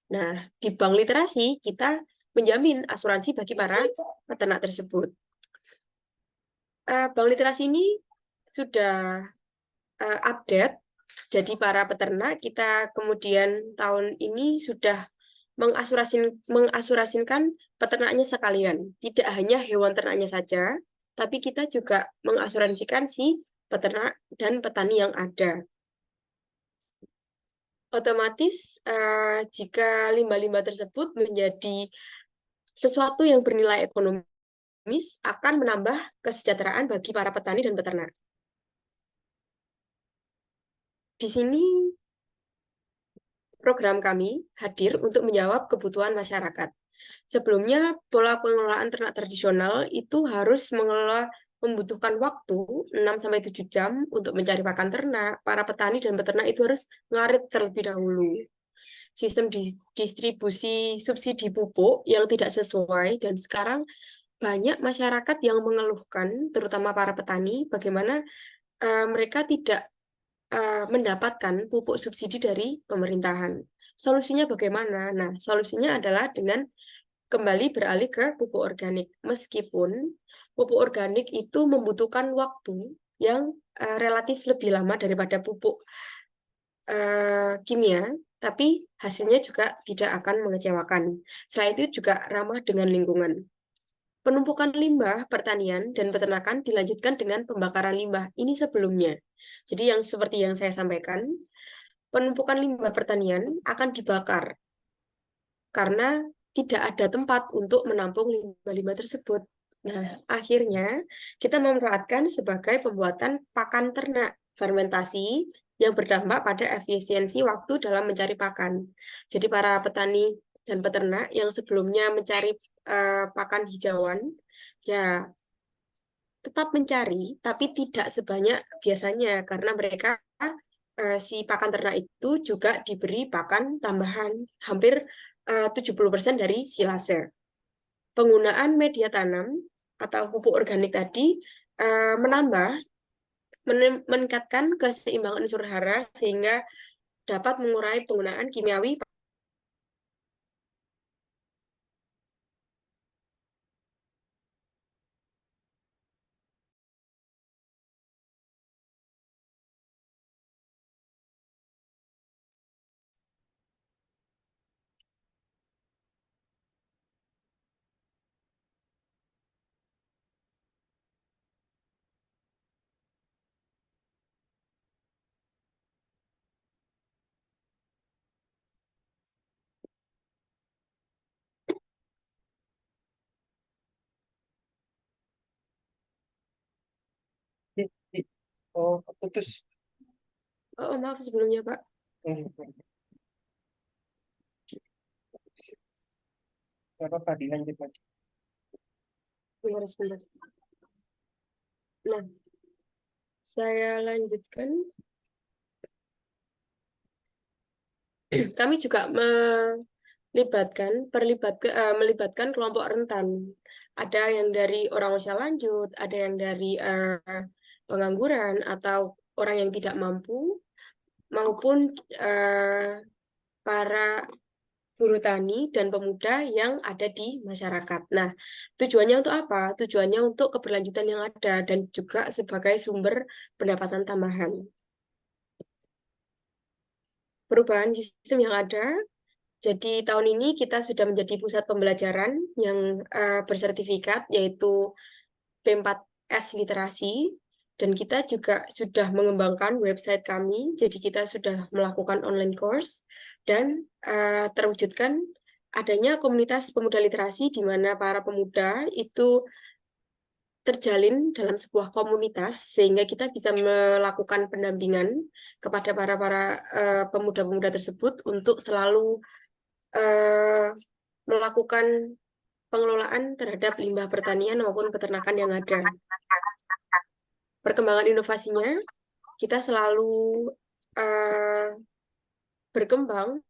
Nah, di bank literasi kita menjamin asuransi bagi para peternak tersebut. Bank literasi ini sudah update, jadi para peternak kita kemudian tahun ini sudah mengasurasikan peternaknya sekalian. Tidak hanya hewan ternaknya saja, tapi kita juga mengasuransikan si peternak dan petani yang ada. Otomatis jika limbah-limbah tersebut menjadi sesuatu yang bernilai ekonomi agronomis akan menambah kesejahteraan bagi para petani dan peternak. Di sini program kami hadir untuk menjawab kebutuhan masyarakat. Sebelumnya, pola pengelolaan ternak tradisional itu harus membutuhkan waktu 6-7 jam untuk mencari pakan ternak. Para petani dan peternak itu harus ngarit terlebih dahulu. Sistem distribusi subsidi pupuk yang tidak sesuai, dan sekarang banyak masyarakat yang mengeluhkan, terutama para petani, bagaimana mereka tidak mendapatkan pupuk subsidi dari pemerintahan. Solusinya bagaimana? Nah, solusinya adalah dengan kembali beralih ke pupuk organik. Meskipun pupuk organik itu membutuhkan waktu yang relatif lebih lama daripada pupuk kimia, tapi hasilnya juga tidak akan mengecewakan. Selain itu juga ramah dengan lingkungan. Penumpukan limbah pertanian dan peternakan dilanjutkan dengan pembakaran limbah. Ini sebelumnya. Jadi yang seperti yang saya sampaikan, penumpukan limbah pertanian akan dibakar karena tidak ada tempat untuk menampung limbah-limbah tersebut. Nah, akhirnya kita memanfaatkan sebagai pembuatan pakan ternak fermentasi yang berdampak pada efisiensi waktu dalam mencari pakan. Jadi para petani dan peternak yang sebelumnya mencari pakan hijauan, ya tetap mencari, tapi tidak sebanyak biasanya karena mereka si pakan ternak itu juga diberi pakan tambahan hampir 70% dari silase. Penggunaan media tanam atau pupuk organik tadi meningkatkan keseimbangan unsur hara sehingga dapat mengurangi penggunaan kimiawi. Oh, putus. Oh, maaf sebelumnya, Pak. Gak apa-apa, dilanjut lagi. Sebentar. Nah, saya lanjutkan. Kami juga melibatkan kelompok rentan. Ada yang dari orang usia lanjut, ada yang dari pengangguran atau orang yang tidak mampu, maupun para buruh tani dan pemuda yang ada di masyarakat. Nah, tujuannya untuk apa? Tujuannya untuk keberlanjutan yang ada dan juga sebagai sumber pendapatan tambahan. Perubahan sistem yang ada. Jadi tahun ini kita sudah menjadi pusat pembelajaran yang bersertifikat, yaitu P4S Literasi, dan kita juga sudah mengembangkan website kami, jadi kita sudah melakukan online course, dan terwujudkan adanya komunitas pemuda literasi, di mana para pemuda itu terjalin dalam sebuah komunitas, sehingga kita bisa melakukan pendampingan kepada para pemuda-pemuda tersebut untuk selalu melakukan pengelolaan terhadap limbah pertanian maupun peternakan yang ada. Perkembangan inovasinya, kita selalu berkembang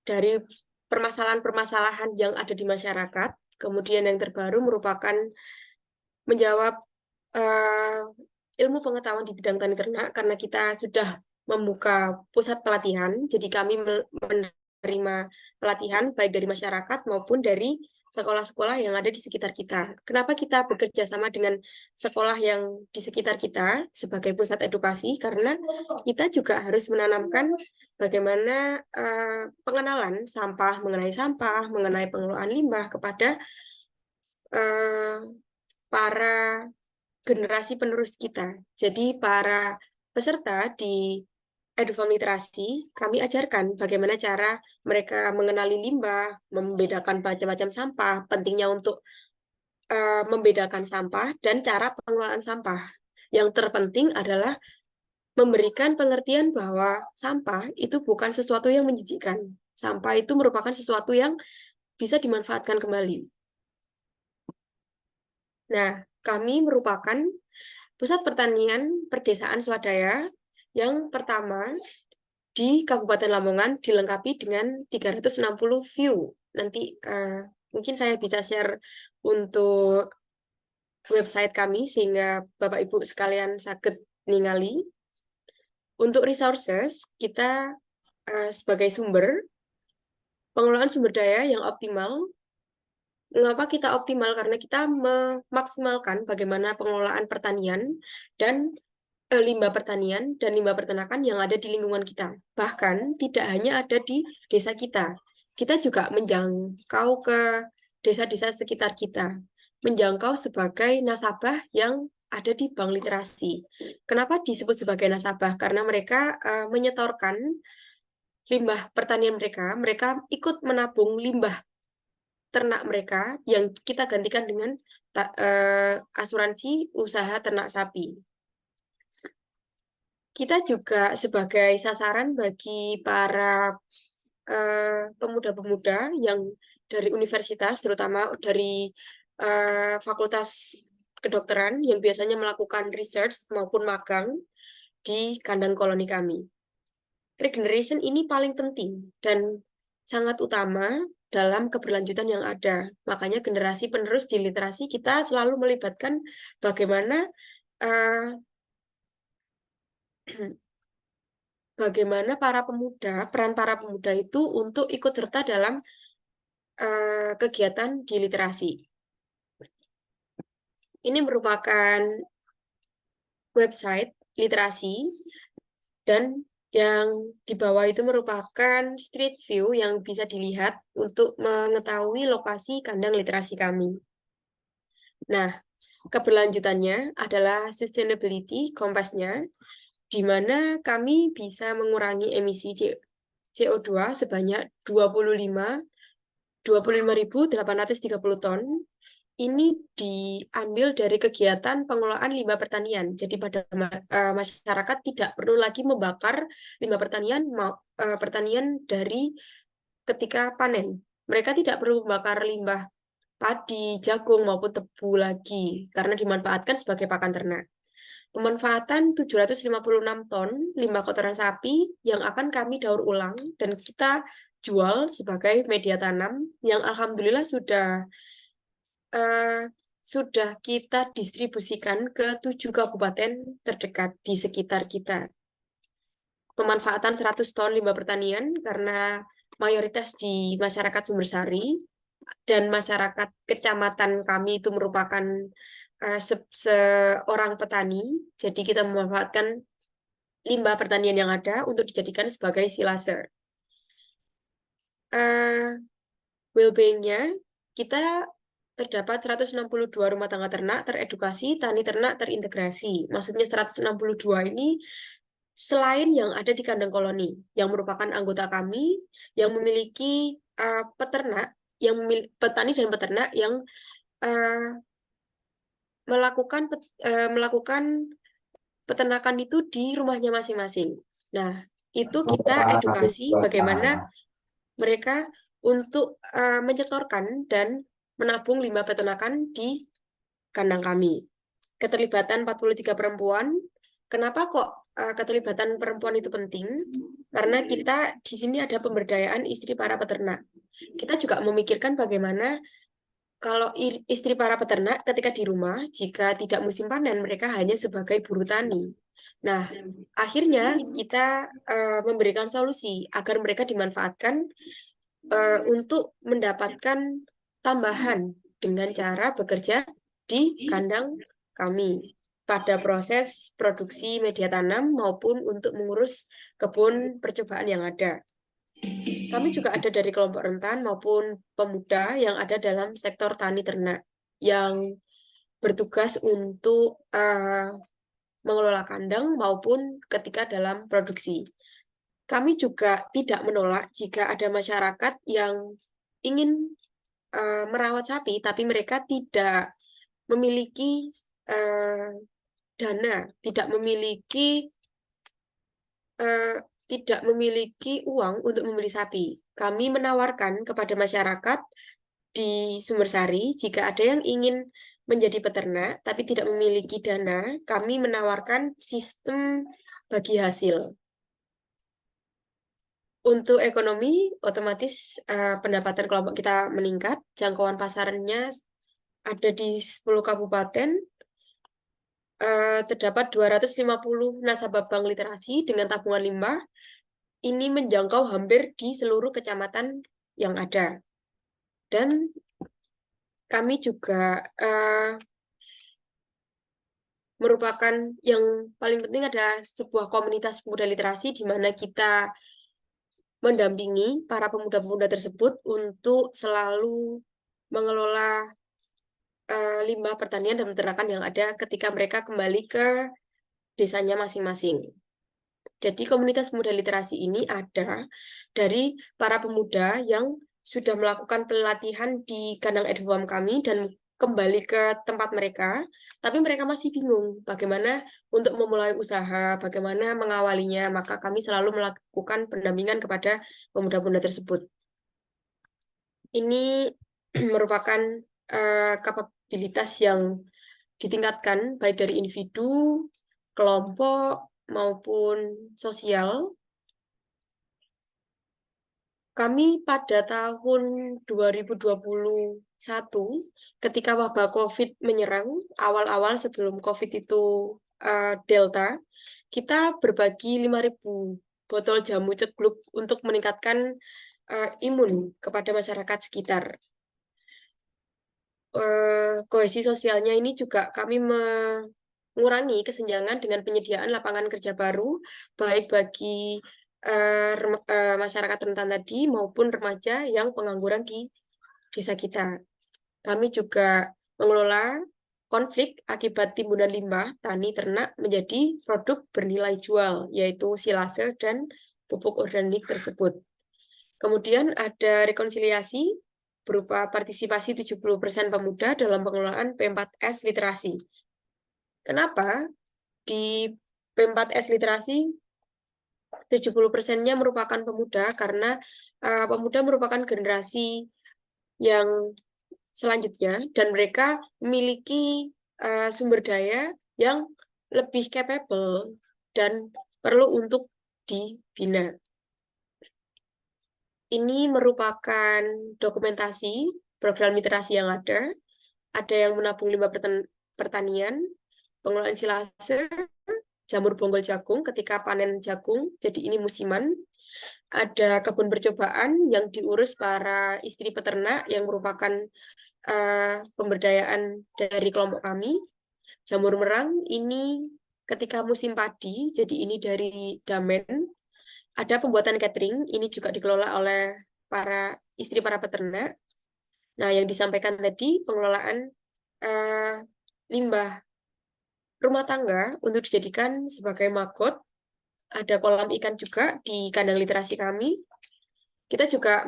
dari permasalahan-permasalahan yang ada di masyarakat, kemudian yang terbaru merupakan menjawab ilmu pengetahuan di bidang tani ternak, karena kita sudah membuka pusat pelatihan, jadi kami menerima pelatihan baik dari masyarakat maupun dari sekolah-sekolah yang ada di sekitar kita. Kenapa kita bekerja sama dengan sekolah yang di sekitar kita sebagai pusat edukasi? Karena kita juga harus menanamkan bagaimana pengenalan sampah, mengenai pengelolaan limbah kepada para generasi penerus kita. Jadi para peserta di EduFarm Literasi, kami ajarkan bagaimana cara mereka mengenali limbah, membedakan macam-macam sampah, pentingnya untuk membedakan sampah dan cara pengelolaan sampah. Yang terpenting adalah memberikan pengertian bahwa sampah itu bukan sesuatu yang menjijikkan. Sampah itu merupakan sesuatu yang bisa dimanfaatkan kembali. Nah, kami merupakan pusat pertanian perdesaan swadaya yang pertama di Kabupaten Lamongan, dilengkapi dengan 360 view. Nanti mungkin saya bisa share untuk website kami sehingga Bapak Ibu sekalian sakit ningali. Untuk resources, kita sebagai sumber, pengelolaan sumber daya yang optimal. Mengapa kita optimal? Karena kita memaksimalkan bagaimana pengelolaan pertanian dan limbah pertanian dan limbah peternakan yang ada di lingkungan kita. Bahkan tidak hanya ada di desa kita. Kita juga menjangkau ke desa-desa sekitar kita. Menjangkau sebagai nasabah yang ada di bank literasi. Kenapa disebut sebagai nasabah? Karena mereka menyetorkan limbah pertanian mereka ikut menabung limbah ternak mereka yang kita gantikan dengan asuransi usaha ternak sapi. Kita juga sebagai sasaran bagi para pemuda-pemuda yang dari universitas, terutama dari fakultas kedokteran yang biasanya melakukan research maupun magang di kandang koloni kami. Regeneration ini paling penting dan sangat utama dalam keberlanjutan yang ada. Makanya generasi penerus di literasi kita selalu melibatkan bagaimana bagaimana peran para pemuda itu untuk ikut serta dalam kegiatan di literasi. Ini merupakan website literasi dan yang di bawah itu merupakan street view yang bisa dilihat untuk mengetahui lokasi kandang literasi kami. Nah, keberlanjutannya adalah sustainability kompasnya, di mana kami bisa mengurangi emisi CO2 sebanyak 25.830 ton. Ini diambil dari kegiatan pengelolaan limbah pertanian. Jadi pada masyarakat tidak perlu lagi membakar limbah pertanian dari ketika panen. Mereka tidak perlu membakar limbah padi, jagung, maupun tebu lagi, karena dimanfaatkan sebagai pakan ternak. Pemanfaatan 756 ton limbah kotoran sapi yang akan kami daur ulang dan kita jual sebagai media tanam yang alhamdulillah sudah kita distribusikan ke 7 kabupaten terdekat di sekitar kita. Pemanfaatan 100 ton limbah pertanian karena mayoritas di masyarakat Sumbersari dan masyarakat kecamatan kami itu merupakan seorang petani, jadi kita memanfaatkan limbah pertanian yang ada untuk dijadikan sebagai silase. Well-being-nya, kita terdapat 162 rumah tangga ternak teredukasi, tani ternak terintegrasi. Maksudnya 162 ini selain yang ada di kandang koloni, yang merupakan anggota kami, yang memiliki peternak, petani dan peternak yang melakukan peternakan itu di rumahnya masing-masing. Nah, itu kita edukasi bagaimana mereka untuk menyetorkan dan menabung limbah peternakan di kandang kami. Keterlibatan 43 perempuan. Kenapa kok keterlibatan perempuan itu penting? Karena kita di sini ada pemberdayaan istri para peternak. Kita juga memikirkan bagaimana kalau istri para peternak ketika di rumah, jika tidak musim panen, mereka hanya sebagai buruh tani. Nah, akhirnya kita memberikan solusi agar mereka dimanfaatkan untuk mendapatkan tambahan dengan cara bekerja di kandang kami pada proses produksi media tanam maupun untuk mengurus kebun percobaan yang ada. Kami juga ada dari kelompok rentan maupun pemuda yang ada dalam sektor tani ternak yang bertugas untuk mengelola kandang maupun ketika dalam produksi. Kami juga tidak menolak jika ada masyarakat yang ingin merawat sapi, tapi mereka tidak memiliki dana, tidak memiliki uang untuk membeli sapi. Kami menawarkan kepada masyarakat di Sumbersari, jika ada yang ingin menjadi peternak tapi tidak memiliki dana, kami menawarkan sistem bagi hasil. Untuk ekonomi, otomatis pendapatan kelompok kita meningkat, jangkauan pasarnya ada di 10 kabupaten, terdapat 250 nasabah bank literasi dengan tabungan limbah. Ini menjangkau hampir di seluruh kecamatan yang ada. Dan kami juga merupakan yang paling penting ada sebuah komunitas pemuda literasi di mana kita mendampingi para pemuda-pemuda tersebut untuk selalu mengelola limbah pertanian dan peternakan yang ada ketika mereka kembali ke desanya masing-masing. Jadi komunitas pemuda literasi ini ada dari para pemuda yang sudah melakukan pelatihan di kandang edufam kami dan kembali ke tempat mereka, tapi mereka masih bingung bagaimana untuk memulai usaha, bagaimana mengawalinya, maka kami selalu melakukan pendampingan kepada pemuda-pemuda tersebut. Ini merupakan kapabilitas yang ditingkatkan baik dari individu, kelompok, maupun sosial. Kami pada tahun 2021, ketika wabah COVID menyerang, awal-awal sebelum COVID itu Delta, kita berbagi 5.000 botol jamu cegluk untuk meningkatkan imun kepada masyarakat sekitar. Kohesi sosialnya ini juga kami mengurangi kesenjangan dengan penyediaan lapangan kerja baru, baik bagi masyarakat rentan tadi maupun remaja yang pengangguran di desa kita. Kami juga mengelola konflik akibat timbunan limbah tani ternak menjadi produk bernilai jual, yaitu silase dan pupuk organik tersebut. Kemudian ada rekonsiliasi berupa partisipasi 70% pemuda dalam pengelolaan P4S literasi. Kenapa? Di P4S literasi 70%-nya merupakan pemuda karena pemuda merupakan generasi yang selanjutnya dan mereka memiliki sumber daya yang lebih capable dan perlu untuk dibina. Ini merupakan dokumentasi program literasi yang ada. Ada yang menabung limbah pertanian, pengelolaan silase, jamur bonggol jagung ketika panen jagung, jadi ini musiman. Ada kebun percobaan yang diurus para istri peternak yang merupakan pemberdayaan dari kelompok kami. Jamur merang ini ketika musim padi, jadi ini dari Damen. Ada pembuatan catering, ini juga dikelola oleh para istri para peternak. Nah, yang disampaikan tadi pengelolaan limbah rumah tangga untuk dijadikan sebagai magot. Ada kolam ikan juga di kandang literasi kami. Kita juga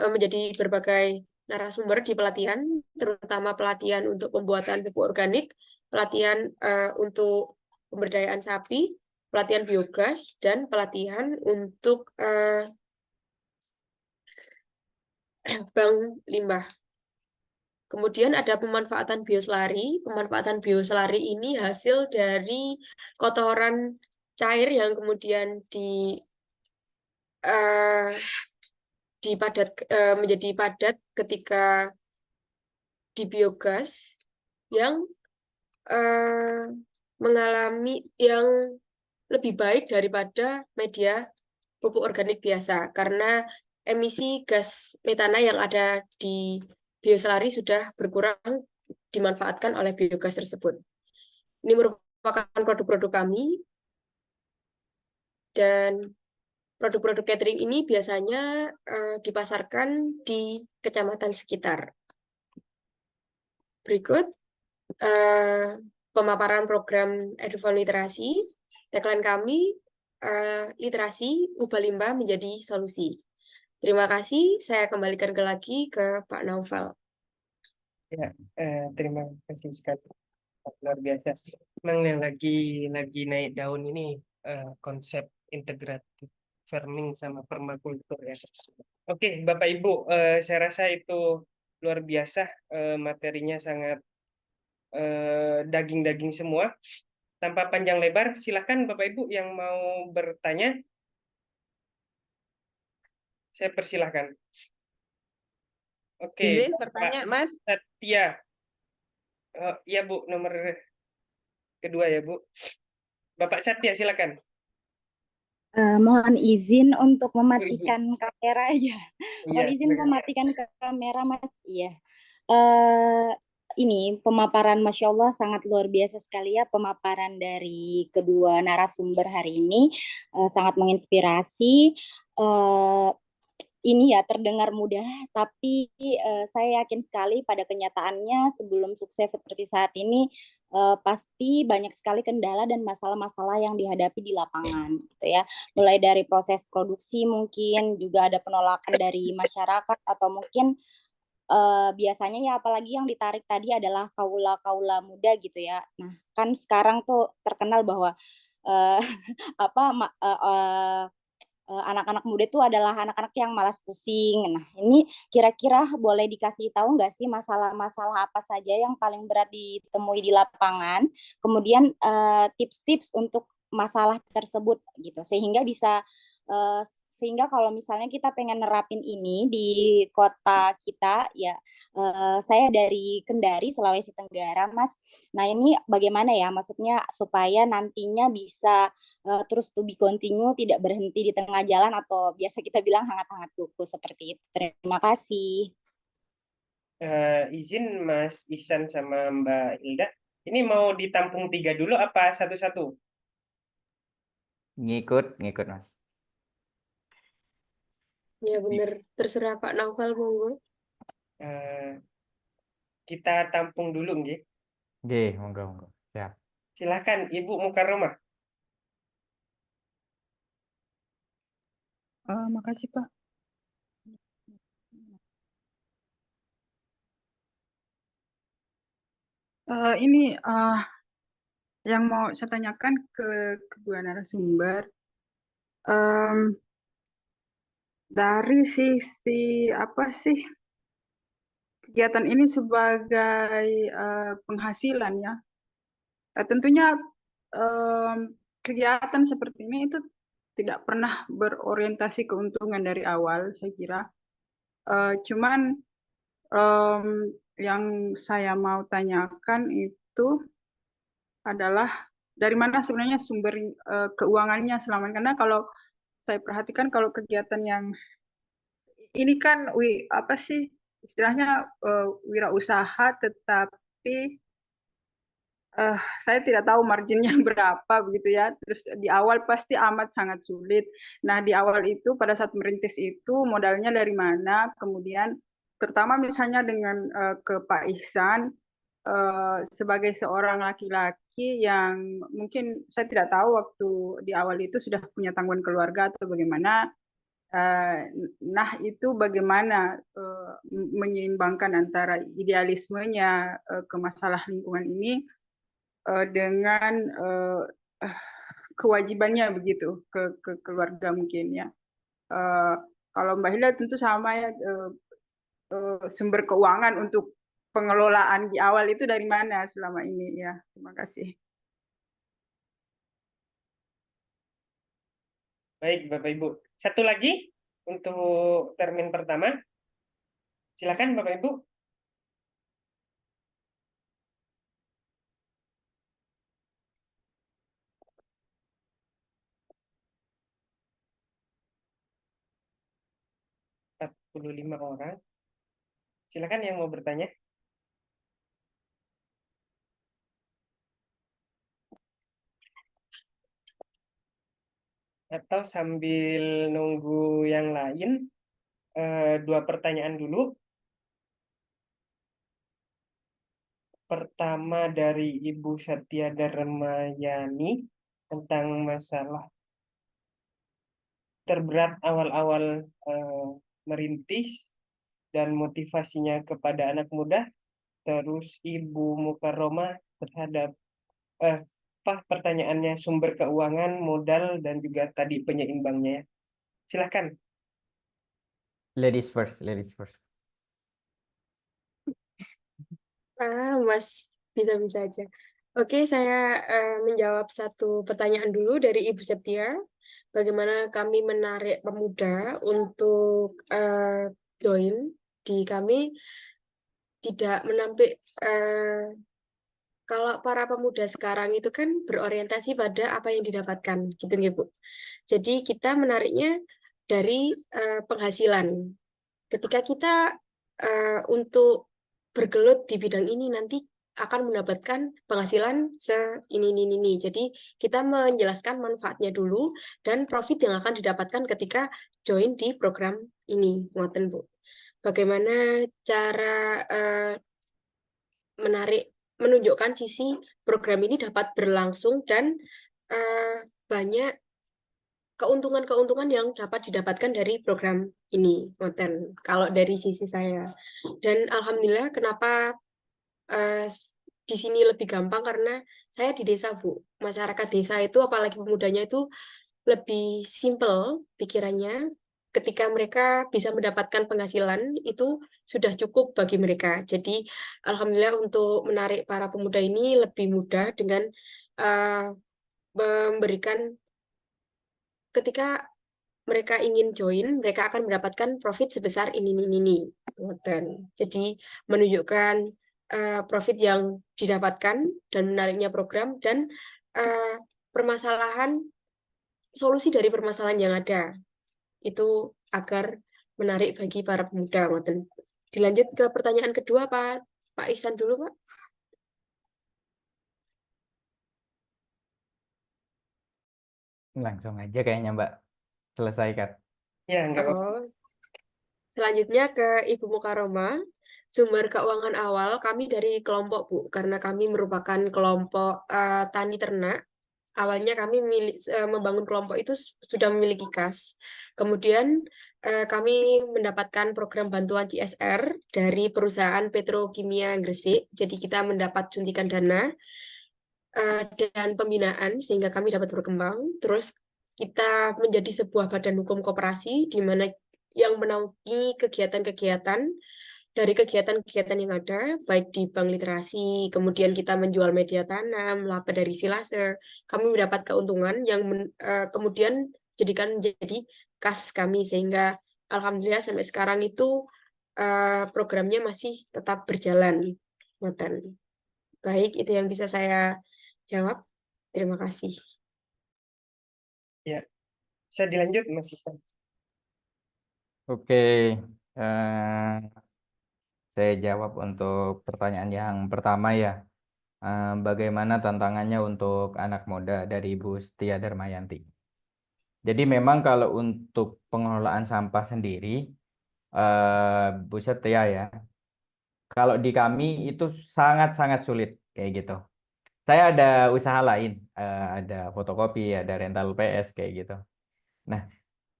menjadi berbagai narasumber di pelatihan, terutama pelatihan untuk pembuatan pupuk organik, pelatihan untuk pemberdayaan sapi, pelatihan biogas, dan pelatihan untuk bank limbah. Kemudian ada pemanfaatan bioselari. Pemanfaatan bioselari ini hasil dari kotoran cair yang kemudian menjadi padat ketika di biogas yang mengalami yang lebih baik daripada media pupuk organik biasa karena emisi gas metana yang ada di bioselari sudah berkurang dimanfaatkan oleh biogas tersebut. Ini merupakan produk-produk kami dan produk-produk catering ini biasanya dipasarkan di kecamatan sekitar. Berikut pemaparan program edufam literasi. Tagline kami, literasi, ubah limbah menjadi solusi. Terima kasih, saya kembalikan lagi ke Pak Naufal. Ya, terima kasih sekali. Luar biasa. Memang yang lagi naik daun ini konsep integratif farming sama permakultur ya. Oke, Bapak Ibu, saya rasa itu luar biasa, materinya sangat daging-daging semua. Tanpa panjang lebar, silakan Bapak Ibu yang mau bertanya, saya persilahkan. Oke, Izin Pak bertanya, Mas. Satya. Iya Bu, nomor kedua ya Bu. Bapak Satya, silakan. Mohon izin untuk Bu, Ibu. mematikan kamera aja. Mohon Iya, izin silakan. mematikan kamera, Mas. Iya. Ini pemaparan Masya Allah sangat luar biasa sekali ya, pemaparan dari kedua narasumber hari ini sangat menginspirasi. Ini ya terdengar mudah, tapi saya yakin sekali pada kenyataannya sebelum sukses seperti saat ini pasti banyak sekali kendala dan masalah-masalah yang dihadapi di lapangan, gitu ya. Mulai dari proses produksi mungkin juga ada penolakan dari masyarakat atau mungkin biasanya ya apalagi yang ditarik tadi adalah kaula-kaula muda gitu ya. Nah kan sekarang tuh terkenal bahwa uh, apa anak-anak muda itu adalah anak-anak yang malas pusing. Nah, ini kira-kira boleh dikasih tahu nggak sih masalah-masalah apa saja yang paling berat ditemui di lapangan? Kemudian tips-tips untuk masalah tersebut gitu, sehingga kalau misalnya kita pengen nerapin ini di kota kita, ya saya dari Kendari, Sulawesi Tenggara, Mas. Nah, ini bagaimana ya? Maksudnya supaya nantinya bisa terus to be continue, tidak berhenti di tengah jalan atau biasa kita bilang hangat-hangat kuku seperti itu. Terima kasih. Izin Mas Ihsan sama Mbak Hilda, ini mau ditampung 3 dulu apa satu-satu? Ngikut Mas. Ya bener, terserah Pak Naufal monggo. Eh, kita tampung dulu, nggih. Oke, monggo. Siap. Silakan Ibu Mukarromah. Makasih, Pak. Ini yang mau saya tanyakan ke kedua narasumber, dari sisi apa sih kegiatan ini sebagai penghasilan ya? Tentunya kegiatan seperti ini itu tidak pernah berorientasi keuntungan dari awal, saya kira. Cuman yang saya mau tanyakan itu adalah dari mana sebenarnya sumber keuangannya selama ini. Karena kalau saya perhatikan kalau kegiatan yang ini kan apa sih istilahnya wirausaha, tetapi saya tidak tahu marginnya berapa begitu ya. Terus di awal pasti amat sangat sulit. Nah, di awal itu pada saat merintis itu modalnya dari mana? Kemudian terutama misalnya dengan ke Pak Ihsan sebagai seorang laki-laki yang mungkin saya tidak tahu waktu di awal itu sudah punya tanggungan keluarga atau bagaimana. Nah, itu bagaimana menyeimbangkan antara idealismenya ke masalah lingkungan ini dengan kewajibannya begitu ke keluarga mungkin ya. Kalau Mbak Hilda tentu sama ya, sumber keuangan untuk pengelolaan di awal itu dari mana selama ini ya. Terima kasih. Baik, Bapak Ibu. Satu lagi untuk termin pertama. Silakan Bapak Ibu. lima orang. Silakan yang mau bertanya. Atau sambil nunggu yang lain, 2 pertanyaan dulu. Pertama dari Ibu Satya Darmayani tentang masalah terberat awal-awal merintis dan motivasinya kepada anak muda. Terus Ibu Mukarroma terhadap pertanyaannya sumber keuangan, modal, dan juga tadi penyeimbangnya ya. Silahkan. Ladies first, ladies first. Mas, bisa-bisa aja. Oke, saya menjawab satu pertanyaan dulu dari Ibu Septia. Bagaimana kami menarik pemuda untuk join di kami, tidak menampik kalau para pemuda sekarang itu kan berorientasi pada apa yang didapatkan, gitu nih Bu. Jadi kita menariknya dari penghasilan. Ketika kita untuk bergelut di bidang ini nanti akan mendapatkan penghasilan ini. Jadi kita menjelaskan manfaatnya dulu dan profit yang akan didapatkan ketika join di program ini, ngoten Bu. Bagaimana cara menunjukkan sisi program ini dapat berlangsung dan banyak keuntungan-keuntungan yang dapat didapatkan dari program ini, ngoten. Kalau dari sisi saya. Dan alhamdulillah kenapa di sini lebih gampang karena saya di desa, Bu. Masyarakat desa itu apalagi pemudanya itu lebih simple pikirannya. Ketika mereka bisa mendapatkan penghasilan itu sudah cukup bagi mereka. Jadi alhamdulillah untuk menarik para pemuda ini lebih mudah dengan memberikan ketika mereka ingin join, mereka akan mendapatkan profit sebesar ini. Jadi menunjukkan profit yang didapatkan dan menariknya program dan permasalahan solusi dari permasalahan yang ada itu agar menarik bagi para pemuda. Dilanjut ke pertanyaan kedua, Pak Ihsan dulu, Pak. Langsung aja kayaknya Mbak selesaikan. Ya, enggak apa-apa. Oh. Selanjutnya ke Ibu Mukarroma. Sumber keuangan awal kami dari kelompok, Bu, karena kami merupakan kelompok tani ternak. Awalnya kami membangun kelompok itu sudah memiliki kas. Kemudian kami mendapatkan program bantuan CSR dari perusahaan petrokimia Gresik. Jadi kita mendapat suntikan dana dan pembinaan sehingga kami dapat berkembang. Terus kita menjadi sebuah badan hukum koperasi di mana yang menaungi kegiatan-kegiatan dari kegiatan-kegiatan yang ada, baik di Bank Literasi, kemudian kita menjual media tanam, laba dari silase, kami mendapat keuntungan yang kemudian jadikan menjadi kas kami, sehingga alhamdulillah sampai sekarang itu programnya masih tetap berjalan. Baik, itu yang bisa saya jawab. Terima kasih. Ya, saya dilanjut Mas Ihsan. Oke, saya jawab untuk pertanyaan yang pertama ya. Bagaimana tantangannya untuk anak muda dari Ibu Setia Darmayanti. Jadi memang kalau untuk pengelolaan sampah sendiri, Bu Setia ya, kalau di kami itu sangat-sangat sulit kayak gitu. Saya ada usaha lain, ada fotokopi, ada rental PS kayak gitu. Nah,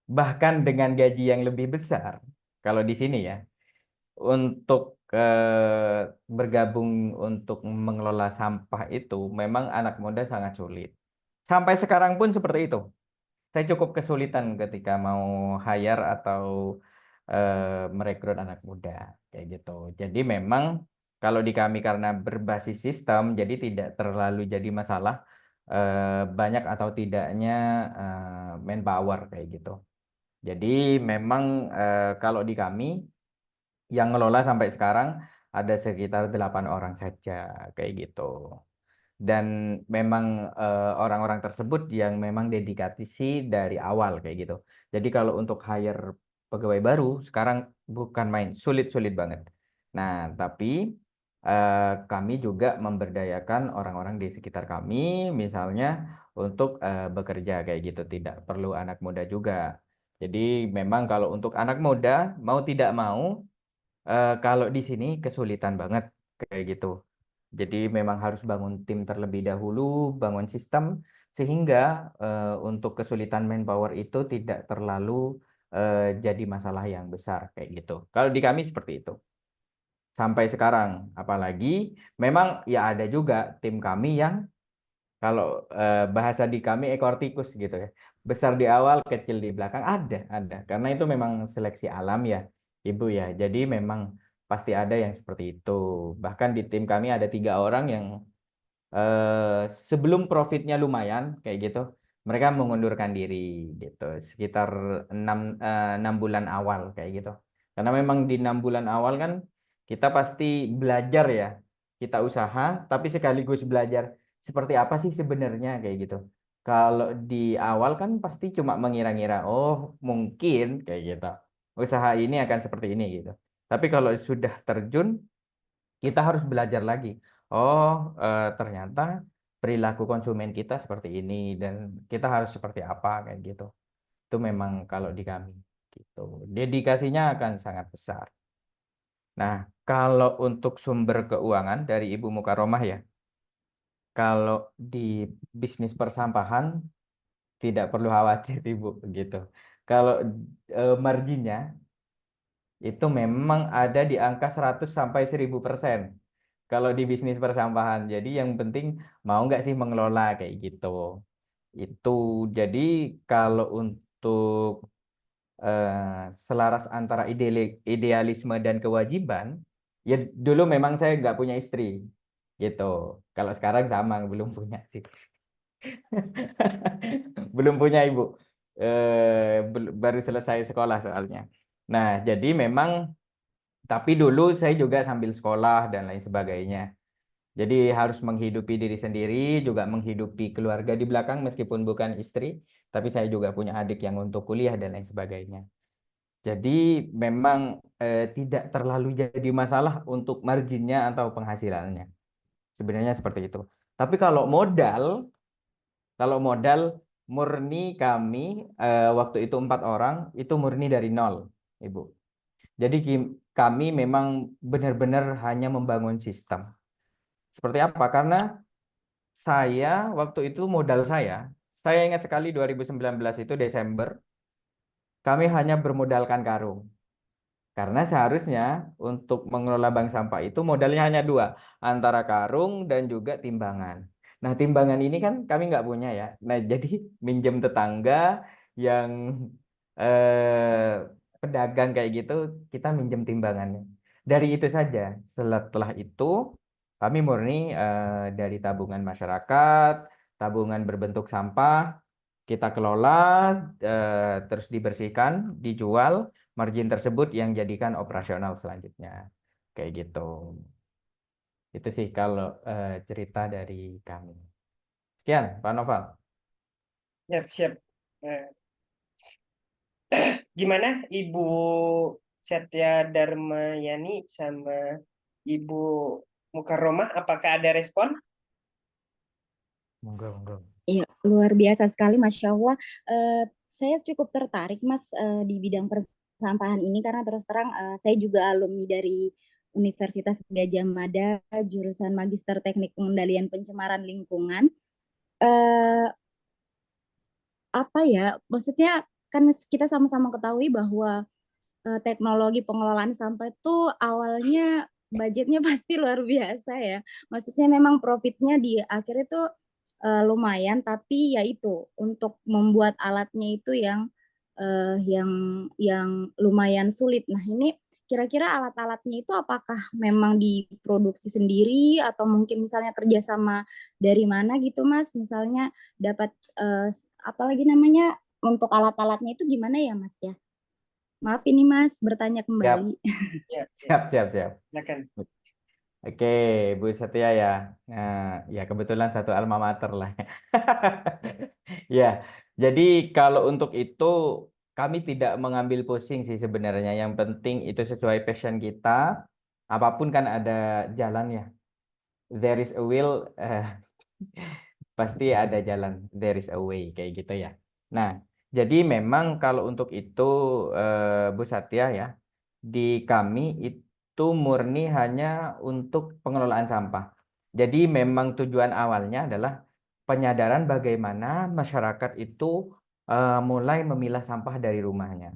bahkan dengan gaji yang lebih besar, kalau di sini ya, untuk bergabung untuk mengelola sampah itu memang anak muda sangat sulit. Sampai sekarang pun seperti itu. Saya cukup kesulitan ketika mau hire atau merekrut anak muda kayak gitu. Jadi memang kalau di kami karena berbasis sistem, jadi tidak terlalu jadi masalah banyak atau tidaknya manpower kayak gitu. Jadi memang kalau di kami yang ngelola sampai sekarang ada sekitar 8 orang saja kayak gitu. Dan memang orang-orang tersebut yang memang dedikasi dari awal kayak gitu. Jadi kalau untuk hire pegawai baru sekarang bukan main, sulit-sulit banget. Nah, tapi kami juga memberdayakan orang-orang di sekitar kami, misalnya untuk bekerja kayak gitu, tidak perlu anak muda juga. Jadi memang kalau untuk anak muda mau tidak mau, kalau di sini kesulitan banget kayak gitu. Jadi memang harus bangun tim terlebih dahulu, bangun sistem sehingga untuk kesulitan manpower itu tidak terlalu jadi masalah yang besar kayak gitu. Kalau di kami seperti itu. sampai sekarang. Apalagi memang ya ada juga tim kami yang kalau bahasa di kami ekor tikus gitu ya. Besar di awal, kecil di belakang ada. Karena itu memang seleksi alam ya, Ibu ya. Jadi memang pasti ada yang seperti itu. Bahkan di tim kami ada 3 orang yang sebelum profitnya lumayan kayak gitu, mereka mengundurkan diri gitu. Sekitar 6 bulan awal kayak gitu. Karena memang di 6 bulan awal kan kita pasti belajar ya. Kita usaha, tapi sekaligus belajar seperti apa sih sebenarnya kayak gitu. Kalau di awal kan pasti cuma mengira-ngira, oh mungkin kayak gitu. Usaha ini akan seperti ini gitu. Tapi kalau sudah terjun, kita harus belajar lagi. Oh, ternyata perilaku konsumen kita seperti ini dan kita harus seperti apa kayak gitu. Itu memang kalau di kami gitu. Dedikasinya akan sangat besar. Nah, kalau untuk sumber keuangan dari Ibu Mukaromah ya, kalau di bisnis persampahan tidak perlu khawatir Ibu gitu. Kalau marginnya itu memang ada di angka 100 sampai 1000% kalau di bisnis persampahan. Jadi yang penting mau nggak sih mengelola kayak gitu. Itu jadi kalau untuk selaras antara idealisme dan kewajiban, ya dulu memang saya nggak punya istri gitu. Kalau sekarang sama belum punya sih. Belum punya Ibu. Baru selesai sekolah soalnya. Nah, jadi memang tapi dulu saya juga sambil sekolah dan lain sebagainya. Jadi harus menghidupi diri sendiri, juga menghidupi keluarga di belakang meskipun bukan istri, tapi saya juga punya adik yang untuk kuliah dan lain sebagainya. Jadi memang tidak terlalu jadi masalah untuk marginnya atau penghasilannya. Sebenarnya seperti itu. Tapi kalau modal murni kami waktu itu 4 orang itu murni dari nol, Ibu. Jadi kami memang benar-benar hanya membangun sistem. Seperti apa? Karena saya waktu itu modal saya ingat sekali 2019 itu Desember, kami hanya bermodalkan karung. Karena seharusnya untuk mengelola bank sampah itu modalnya hanya 2, antara karung dan juga timbangan. Nah, timbangan ini kan kami nggak punya ya. Nah, jadi minjem tetangga yang eh, pedagang kayak gitu, kita minjem timbangannya. Dari itu saja. Setelah itu kami murni dari tabungan masyarakat, tabungan berbentuk sampah, kita kelola, terus dibersihkan, dijual, margin tersebut yang jadikan operasional selanjutnya. Kayak gitu. Itu sih kalau cerita dari kami. Sekian, Pak Noval. Siap, siap. Eh, Gimana Ibu Setya Darmayani sama Ibu Mukaromah? Apakah ada respon? Monggo, monggo. Iya, luar biasa sekali, Masya Allah. Saya cukup tertarik, Mas, di bidang persampahan ini karena terus terang saya juga alumni dari Universitas Gadjah Mada, jurusan Magister Teknik Pengendalian Pencemaran Lingkungan. Eh, Apa ya, maksudnya kan kita sama-sama ketahui bahwa teknologi pengelolaan sampah itu awalnya budgetnya pasti luar biasa ya. Maksudnya memang profitnya di akhir itu lumayan, tapi ya itu untuk membuat alatnya itu yang lumayan sulit. Nah, ini kira-kira alat-alatnya itu apakah memang diproduksi sendiri atau mungkin misalnya kerjasama dari mana gitu, Mas? Misalnya dapat apa lagi namanya untuk alat-alatnya itu gimana ya, Mas ya? Maaf ini Mas, bertanya Siap, kembali. Ya, siap. silakan. Oke, Bu Setia ya. Nah, ya kebetulan satu alma mater lah. Ya, jadi kalau untuk itu kami tidak mengambil pusing sih sebenarnya. Yang penting itu sesuai passion kita. Apapun kan ada jalannya. There is a will, pasti ada jalan. There is a way kayak gitu ya. Nah, jadi memang kalau untuk itu Bu Satya ya, di kami itu murni hanya untuk pengelolaan sampah. Jadi memang tujuan awalnya adalah penyadaran bagaimana masyarakat itu mulai memilah sampah dari rumahnya.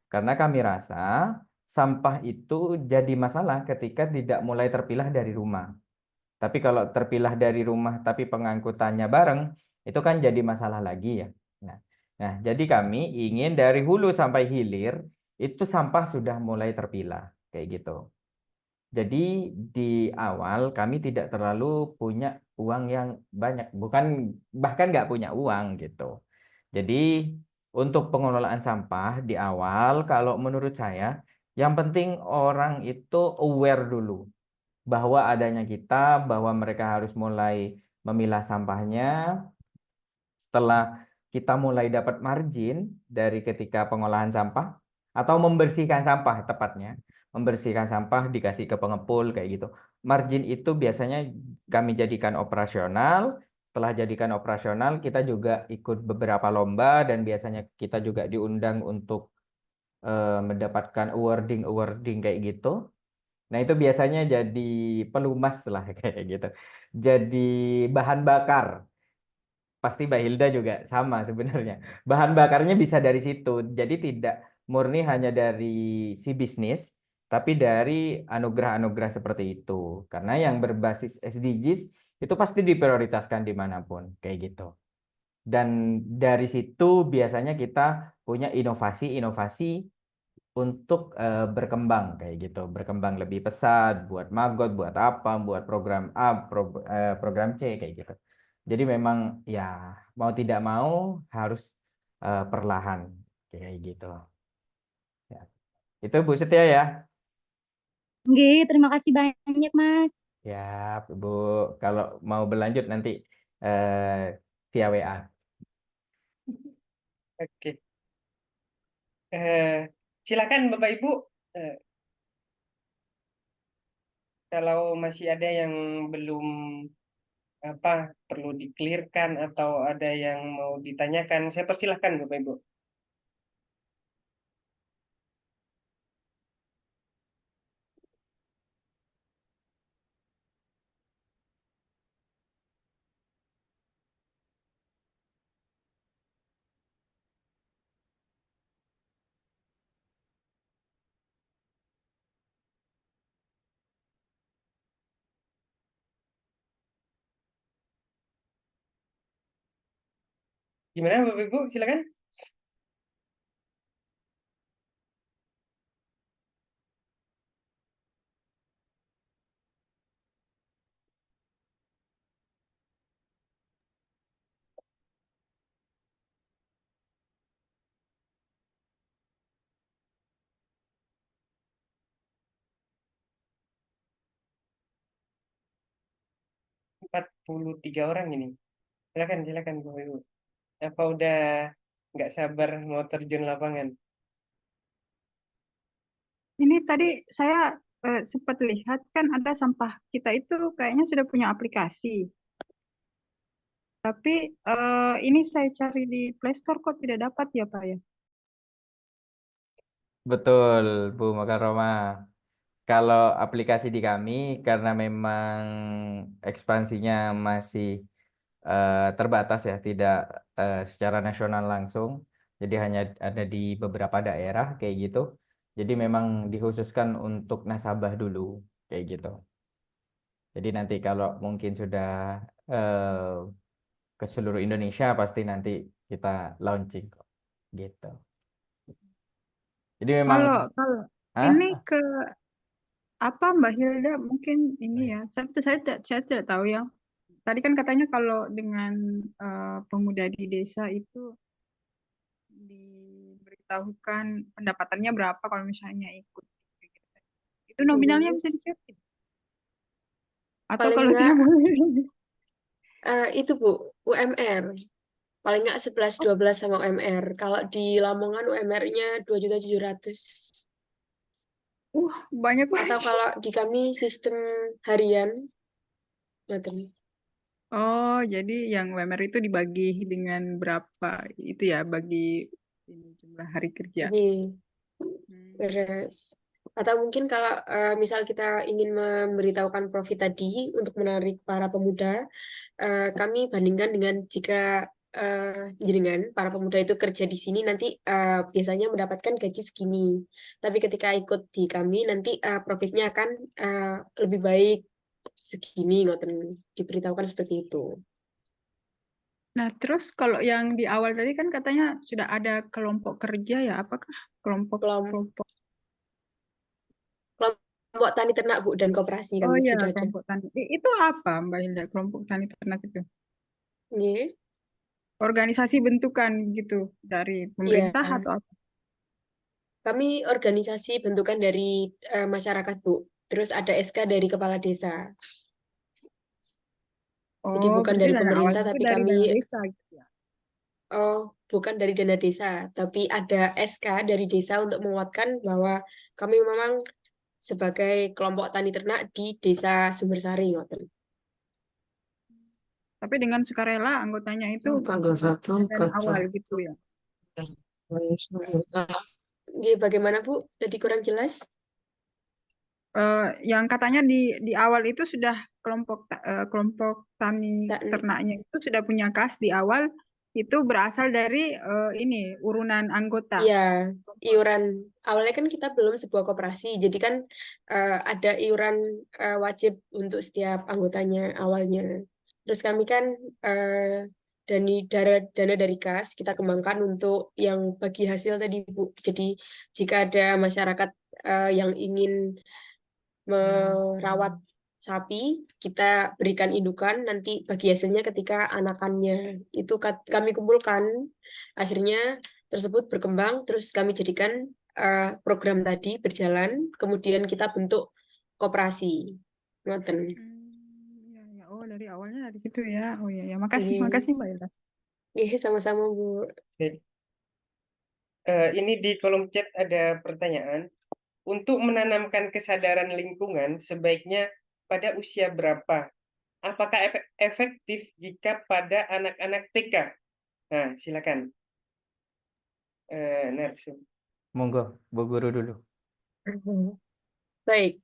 Karena kami rasa sampah itu jadi masalah ketika tidak mulai terpilah dari rumah. Tapi kalau terpilah dari rumah tapi pengangkutannya bareng, itu kan jadi masalah lagi ya. Nah, jadi kami ingin dari hulu sampai hilir itu sampah sudah mulai terpilah kayak gitu. Jadi di awal kami tidak terlalu punya uang yang banyak, bahkan nggak punya uang gitu. Jadi untuk pengelolaan sampah di awal, kalau menurut saya, yang penting orang itu aware dulu bahwa adanya kita, bahwa mereka harus mulai memilah sampahnya. Setelah kita mulai dapat margin dari ketika pengolahan sampah atau membersihkan sampah tepatnya, membersihkan sampah dikasih ke pengepul kayak gitu. Margin itu biasanya kami jadikan operasional. Setelah jadikan operasional, kita juga ikut beberapa lomba dan biasanya kita juga diundang untuk mendapatkan awarding kayak gitu. Nah, itu biasanya jadi pelumas lah kayak gitu. Jadi bahan bakar. Pasti Mbak Hilda juga sama sebenarnya. Bahan bakarnya bisa dari situ. Jadi tidak murni hanya dari si bisnis, tapi dari anugerah-anugerah seperti itu. Karena yang berbasis SDGs itu pasti diprioritaskan dimanapun, kayak gitu. Dan dari situ biasanya kita punya inovasi-inovasi untuk berkembang kayak gitu, berkembang lebih pesat, buat Magot, buat apa, buat program A, program C kayak gitu. Jadi memang ya mau tidak mau harus perlahan kayak gitu. Ya. Itu Bu Setia ya. Nggih, terima kasih banyak, Mas. Ya, Bu, kalau mau berlanjut nanti via WA. Oke. Silakan Bapak Ibu, eh, kalau masih ada yang belum perlu diklirkan atau ada yang mau ditanyakan, saya persilahkan Bapak Ibu. Gimana Bapak Ibu? Silakan. Empat 43 orang ini. Silakan Bapak Ibu. Apa udah nggak sabar mau terjun lapangan? Ini tadi saya sempat lihat kan ada sampah kita itu kayaknya sudah punya aplikasi. Tapi ini saya cari di Play Store kok tidak dapat ya Pak ya? Betul, Bu Makaroma. Kalau aplikasi di kami, karena memang ekspansinya masih terbatas ya, tidak secara nasional langsung, jadi hanya ada di beberapa daerah kayak gitu. Jadi memang dikhususkan untuk nasabah dulu kayak gitu. Jadi nanti kalau mungkin sudah eh, ke seluruh Indonesia pasti nanti kita launching kok gitu. Jadi memang Kalau ini ke apa Mbak Hilda mungkin ini ya. Saya tidak tahu ya. Tadi kan katanya kalau dengan pemuda di desa itu diberitahukan pendapatannya berapa kalau misalnya ikut. Itu nominalnya bisa dicek. Atau Paling kalau nggak tidak boleh. itu Bu, UMR. Paling nggak 11-12 sama UMR. Kalau di Lamongan UMR-nya 2.700.000. Banyak Atau banget. kalau di kami sistem harian. Ngoten. Oh, jadi yang UMR itu dibagi dengan berapa itu ya, bagi ini jumlah hari kerja. Ini Hmm. beres. Atau mungkin kalau misal kita ingin memberitahukan profit tadi untuk menarik para pemuda, kami bandingkan dengan jika jenengan para pemuda itu kerja di sini nanti biasanya mendapatkan gaji segini. Tapi ketika ikut di kami nanti profitnya akan lebih baik segini, ngoten diberitahukan seperti itu. Nah, terus kalau yang di awal tadi kan katanya sudah ada kelompok kerja ya, apakah Kelompok kelompok? kelompok tani ternak Bu dan koperasi Oh kami iya, sudah ada. kelompok tani. Itu apa Mbak Hilda, kelompok tani ternak itu? Nggih. Organisasi bentukan gitu dari Iya, pemerintah atau apa? kami organisasi bentukan dari masyarakat Bu. Terus ada SK dari kepala desa. Jadi Oh, bukan berarti dari dana pemerintah, awalnya itu tapi dari kami dana desa gitu ya. bukan dari dana desa, tapi ada SK dari desa untuk menguatkan bahwa kami memang sebagai kelompok tani ternak di desa Sumbersari, ngoten. Tapi dengan sukarela anggotanya itu Tanggal 1 dana awal kerja. gitu ya. Nggih, bagaimana Bu? Tadi kurang jelas? Yang katanya di awal itu sudah kelompok tani Tak- ternaknya itu sudah punya kas di awal, itu berasal dari ini urunan anggota. Iya, iuran awalnya kan kita belum sebuah koperasi, jadi kan ada iuran wajib untuk setiap anggotanya awalnya. Terus kami kan dana dari kas kita kembangkan untuk yang bagi hasil tadi Bu. Jadi jika ada masyarakat yang ingin merawat sapi, kita berikan indukan, nanti bagi hasilnya ketika anakannya itu kami kumpulkan. Akhirnya tersebut berkembang, terus kami jadikan program tadi berjalan, kemudian kita bentuk koperasi. Ngoten. Ya, ya. Oh, dari awalnya dari situ ya. Oh ya, ya. Makasih, Iya. makasih Mbak Hilda. Iya, sama-sama Bu. Oke. Ini di kolom chat ada pertanyaan. Untuk menanamkan kesadaran lingkungan sebaiknya pada usia berapa? Apakah efektif jika pada anak-anak TK? Nah, silakan. Narsi. Monggo, Bu Guru dulu. Baik,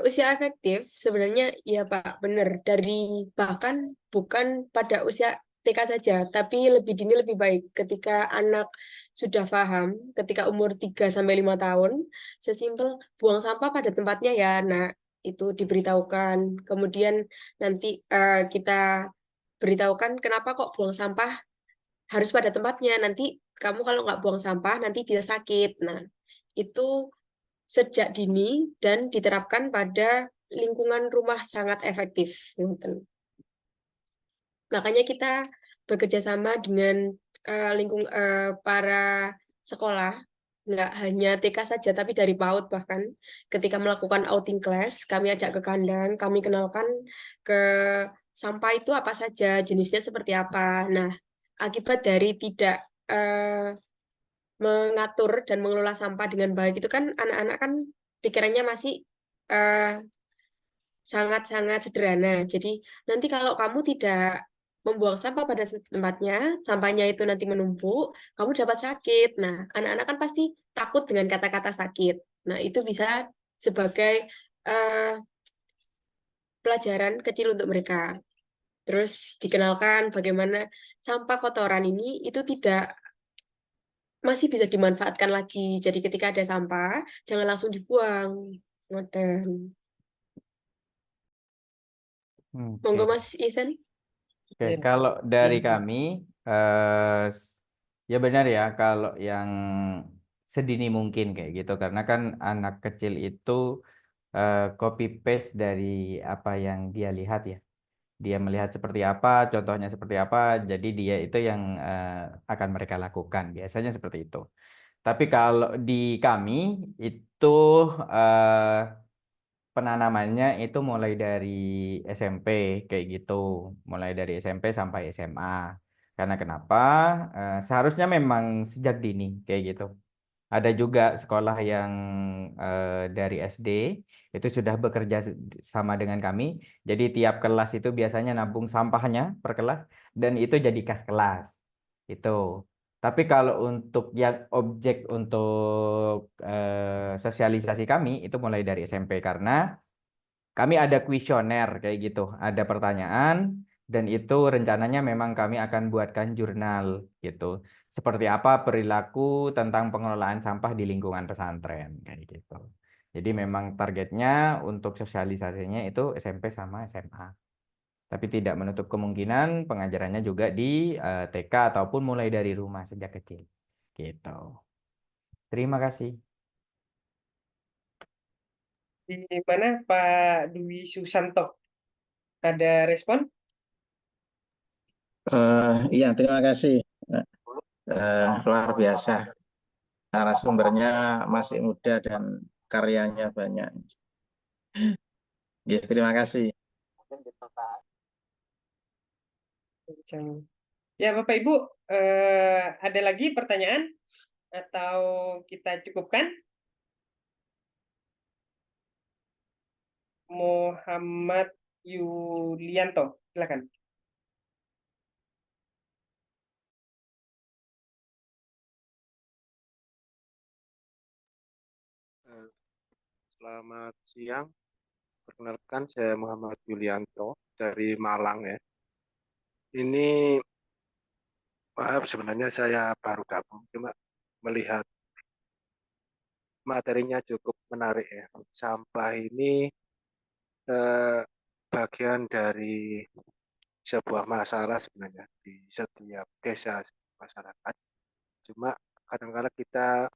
usia efektif sebenarnya ya Pak, benar dari bahkan bukan pada usia TK saja, tapi lebih dini lebih baik ketika anak sudah paham, ketika umur 3 sampai 5 tahun, sesimpel buang sampah pada tempatnya ya, nah itu diberitahukan. Kemudian nanti kita beritahukan kenapa kok buang sampah harus pada tempatnya. Nanti kamu kalau nggak buang sampah nanti bisa sakit. Nah, itu sejak dini dan diterapkan pada lingkungan rumah sangat efektif. Makanya kita bekerja sama dengan para sekolah, nggak hanya TK saja, tapi dari PAUD bahkan. Ketika melakukan outing class, kami ajak ke kandang, kami kenalkan ke sampah itu apa saja, jenisnya seperti apa. Nah, akibat dari tidak mengatur dan mengelola sampah dengan baik itu kan anak-anak kan pikirannya masih sangat-sangat sederhana. Jadi nanti kalau kamu tidak membuang sampah pada tempatnya, sampahnya itu nanti menumpuk, kamu dapat sakit. Nah, anak-anak kan pasti takut dengan kata-kata sakit. Nah, itu bisa sebagai eh, pelajaran kecil untuk mereka. Terus dikenalkan bagaimana sampah kotoran ini itu tidak masih bisa dimanfaatkan lagi. Jadi ketika ada sampah, jangan langsung dibuang. Ngoten. Monggo Oke. Mas Isan. Oke, Ya. kalau dari Ini. kami, ya benar ya kalau yang sedini mungkin kayak gitu, karena kan anak kecil itu copy paste dari apa yang dia lihat ya. Dia melihat seperti apa, contohnya seperti apa, jadi dia itu yang akan mereka lakukan. Biasanya seperti itu. Tapi kalau di kami itu eh, penanamannya itu mulai dari SMP kayak gitu, mulai dari SMP sampai SMA. Karena kenapa? Seharusnya memang sejak dini kayak gitu. Ada juga sekolah yang dari SD itu sudah bekerja sama dengan kami. Jadi tiap kelas itu biasanya nabung sampahnya per kelas dan itu jadi kas kelas. Itu. Tapi kalau untuk yang objek untuk sosialisasi kami itu mulai dari SMP karena kami ada kuesioner kayak gitu. Ada pertanyaan, Dan itu rencananya memang kami akan buatkan jurnal gitu. Seperti apa perilaku tentang pengelolaan sampah di lingkungan pesantren kayak gitu. Jadi memang targetnya untuk sosialisasinya itu SMP sama SMA. Tapi tidak menutup kemungkinan pengajarannya juga di TK ataupun mulai dari rumah sejak kecil. Gitu. Terima kasih. Di mana Pak Dwi Susanto? Ada respon? Iya, terima kasih. Luar biasa. Narasumbernya masih muda dan karyanya banyak. Ya, terima kasih. Ya, Bapak Ibu, ada lagi pertanyaan atau kita cukupkan? Muhammad Yulianto, silakan. Selamat siang, perkenalkan saya Muhammad Yulianto dari Malang ya. Ini maaf sebenarnya saya baru gabung, cuma melihat materinya cukup menarik ya. Sampah ini bagian dari sebuah masalah sebenarnya di setiap desa masyarakat. Cuma kadang-kadang kita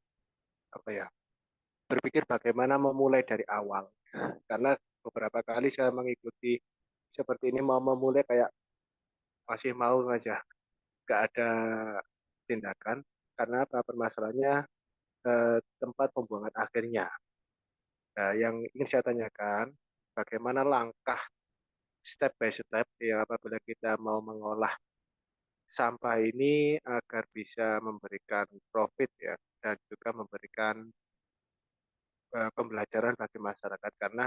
berpikir bagaimana memulai dari awal. Karena beberapa kali saya mengikuti seperti ini mau memulai kayak masih mau aja, nggak ada tindakan. Karena apa permasalahannya tempat pembuangan akhirnya. Nah, yang ingin saya tanyakan, bagaimana langkah step by step ya apabila kita mau mengolah sampah ini agar bisa memberikan profit ya dan juga memberikan pembelajaran bagi masyarakat karena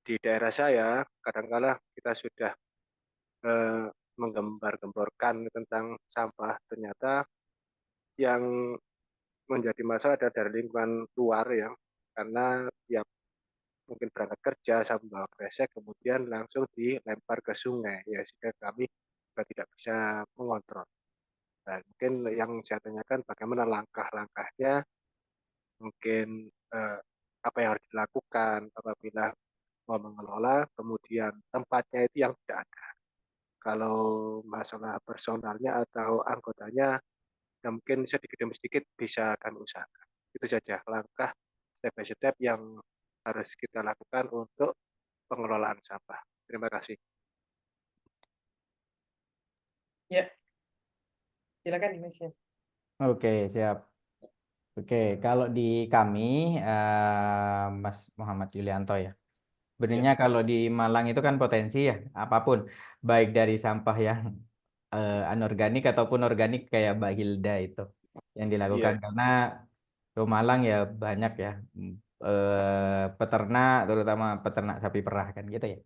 di daerah saya kadang-kala kita sudah menggembar-gemborkan tentang sampah ternyata yang menjadi masalah adalah dari lingkungan luar ya karena ya mungkin berangkat kerja sambil bawa kresek kemudian langsung dilempar ke sungai ya sehingga kami juga tidak bisa mengontrol. Dan mungkin yang saya tanyakan bagaimana langkah-langkahnya mungkin apa yang harus dilakukan apabila mau mengelola kemudian tempatnya itu yang tidak ada. Kalau masalah personalnya atau anggotanya ya mungkin sedikit demi sedikit bisa kami usahakan. Itu saja langkah step by step yang harus kita lakukan untuk pengelolaan sampah. Terima kasih. Ya, silakan Mas. Oke, siap. Oke, kalau di kami, Mas Muhammad Yulianto ya. Sebenarnya kalau di Malang itu kan potensi ya, apapun. Baik dari sampah yang anorganik ataupun organik kayak Mbak Hilda itu yang dilakukan. Iya. Karena ke Malang ya banyak ya, peternak, terutama peternak sapi perah kan gitu ya.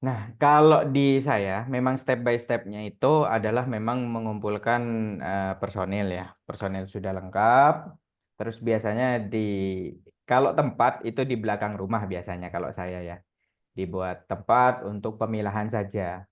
Nah, kalau di saya memang step by step-nya itu adalah memang mengumpulkan personil ya. Personil sudah lengkap. Terus biasanya kalau tempat itu di belakang rumah biasanya kalau saya ya. Dibuat tempat untuk pemilahan saja.